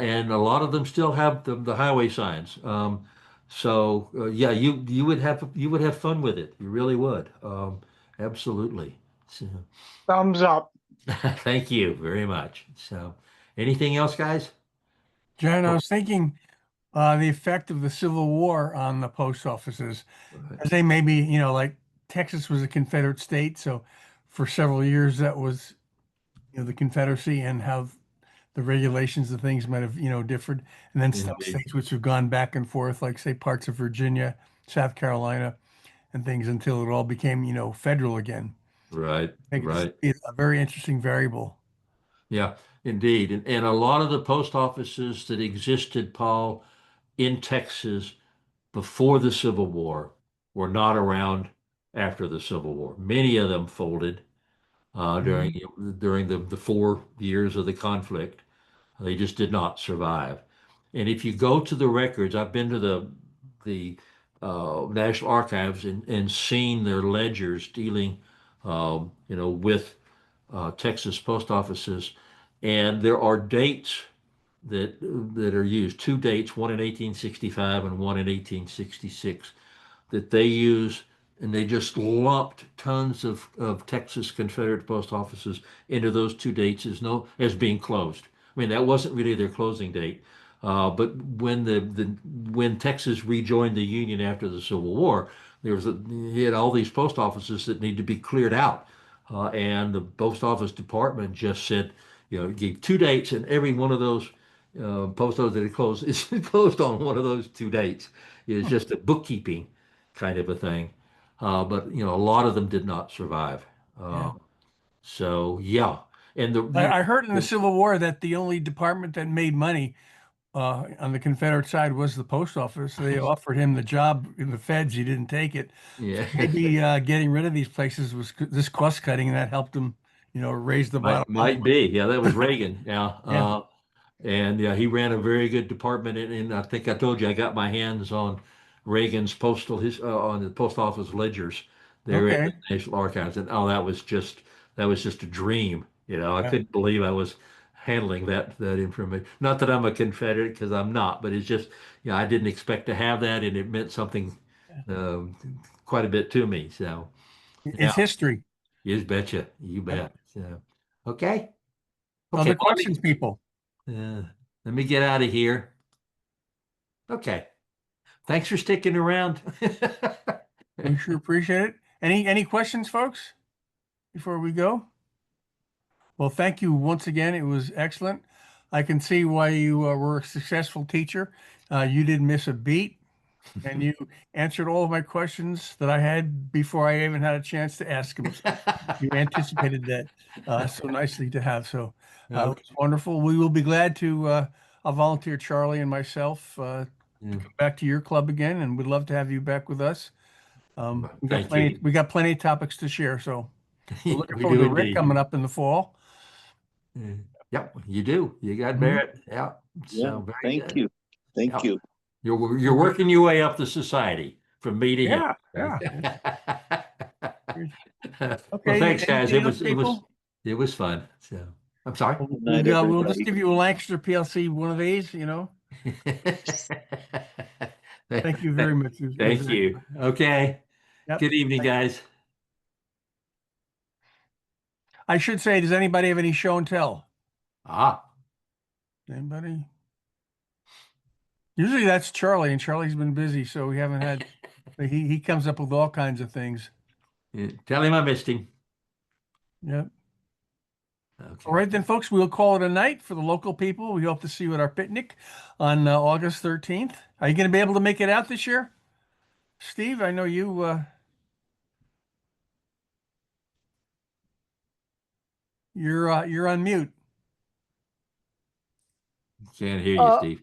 and a lot of them still have the highway signs. Yeah, you would have fun with it. You really would. Absolutely. So, Thumbs up. thank you very much. So, anything else, guys? John, I was thinking the effect of the Civil War on the post offices, as they maybe, like Texas was a Confederate state, so for several years that was, the Confederacy, and how the regulations and things might have, differed. And then some Indeed. states which have gone back and forth, like say parts of Virginia, South Carolina, and things until it all became, federal again. Right, I think right. it's a very interesting variable. Yeah, indeed. And a lot of the post offices that existed, Paul, in Texas before the Civil War were not around after the Civil War. Many of them folded Mhm. during the 4 years of the conflict. They just did not survive. And if you go to the records, I've been to the National Archives and seen their ledgers dealing, with Texas post offices, and there are dates that are used. Two dates, one in 1865 and one in 1866, that they use, and they just lumped tons of Texas Confederate post offices into those two dates as being closed. I mean, that wasn't really their closing date. But when Texas rejoined the Union after the Civil War, he had all these post offices that need to be cleared out, and the post office department just said, gave two dates, and every one of those post office that it closed is closed on one of those two dates. It's just a bookkeeping kind of a thing. But a lot of them did not survive. Yeah. So yeah, and I heard in the Civil War that the only department that made money on the Confederate side was the post office. They offered him the job in the feds. He didn't take it. yeah, Maybe getting rid of these places was this cost cutting, and that helped him, raise the bottom might line. be. Yeah, that was Reagan. Yeah. Yeah. And yeah, he ran a very good department, and I think I told you I got my hands on Reagan's on the post office ledgers there at Okay. the National Archives, and oh, that was just a dream. I Yeah. couldn't believe I was handling that information. Not that I'm a Confederate, because I'm not, but it's just, I didn't expect to have that, and it meant something um, quite a bit to me. So yeah, It's history. you betcha, you Yeah. bet. So okay, okay, Other questions, people? uh, let me get out of here. Okay. Thanks for sticking around. We sure appreciate it. Any questions, folks, before we go? Well, thank you once again. It was excellent. I can see why you were a successful teacher. You didn't miss a beat, and you answered all of my questions that I had before I even had a chance to ask them. So you anticipated that so nicely to have. So it Okay. was wonderful. We will be glad to. I'll volunteer Charlie and myself Yeah. back to your club again, and we'd love to have you back with us. We got Thank you. we got plenty of topics to share. So we're looking We forward do to Rick indeed. coming up in the fall. Yeah. Yep, you do. You got Mhm. merit. Yeah. Yeah, So very thank good. you. Thank Yep. you. You're working your way up the society from me to him. Yeah, yeah. Well, Okay, thanks, guys. anything else, people? It was fun. So I'm sorry. Good night, We'll just everybody. give you a Lancaster PLC one of these. Thank you very much. It was Thank you. Okay. Yep. Good evening, guys. I should say, does anybody have any show and tell? Ah. Anybody? Usually that's Charlie, and Charlie's been busy, so we haven't had He comes up with all kinds of things. Yeah, tell him I missed him. Yep. Okay. All right, then, folks, we'll call it a night for the local people. We hope to see you at our picnic on August 13th. Are you going to be able to make it out this year? Steve, I know you're on mute. Can't hear you, Steve.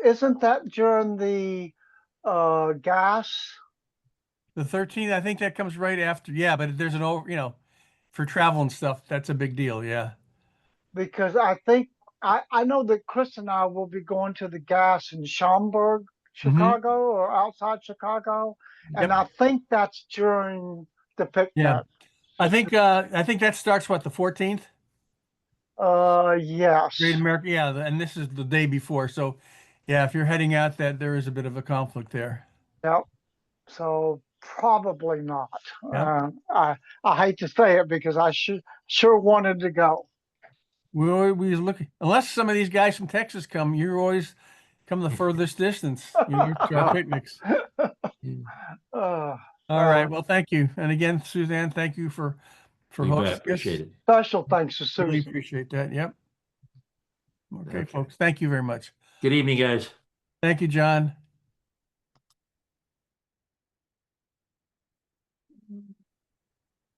Isn't that during the gas? The 13th, I think that comes right after. Yeah, but there's for travel and stuff, that's a big deal. Yeah. Because I think I know that Chris and I will be going to the gas in Schaumburg, Chicago, or outside Chicago, and Yep. I think that's during the picnic. Yeah. I think that starts the 14th? Yes. Great America. Yeah, and this is the day before. So, yeah, if you're heading out, that there is a bit of a conflict there. Yep. So probably not. Yep. I hate to say it because I sure wanted to go. We always look, unless some of these guys from Texas come, you always come the furthest distance, to our picnics. Uh, All right. Well, thank you. And again, Suzanne, thank you for You bet. hosting us. Appreciate it. Special thanks to Really Susan. appreciate that. Yep. Okay, Okay. folks. Thank you very much. Good evening, guys. Thank you, John.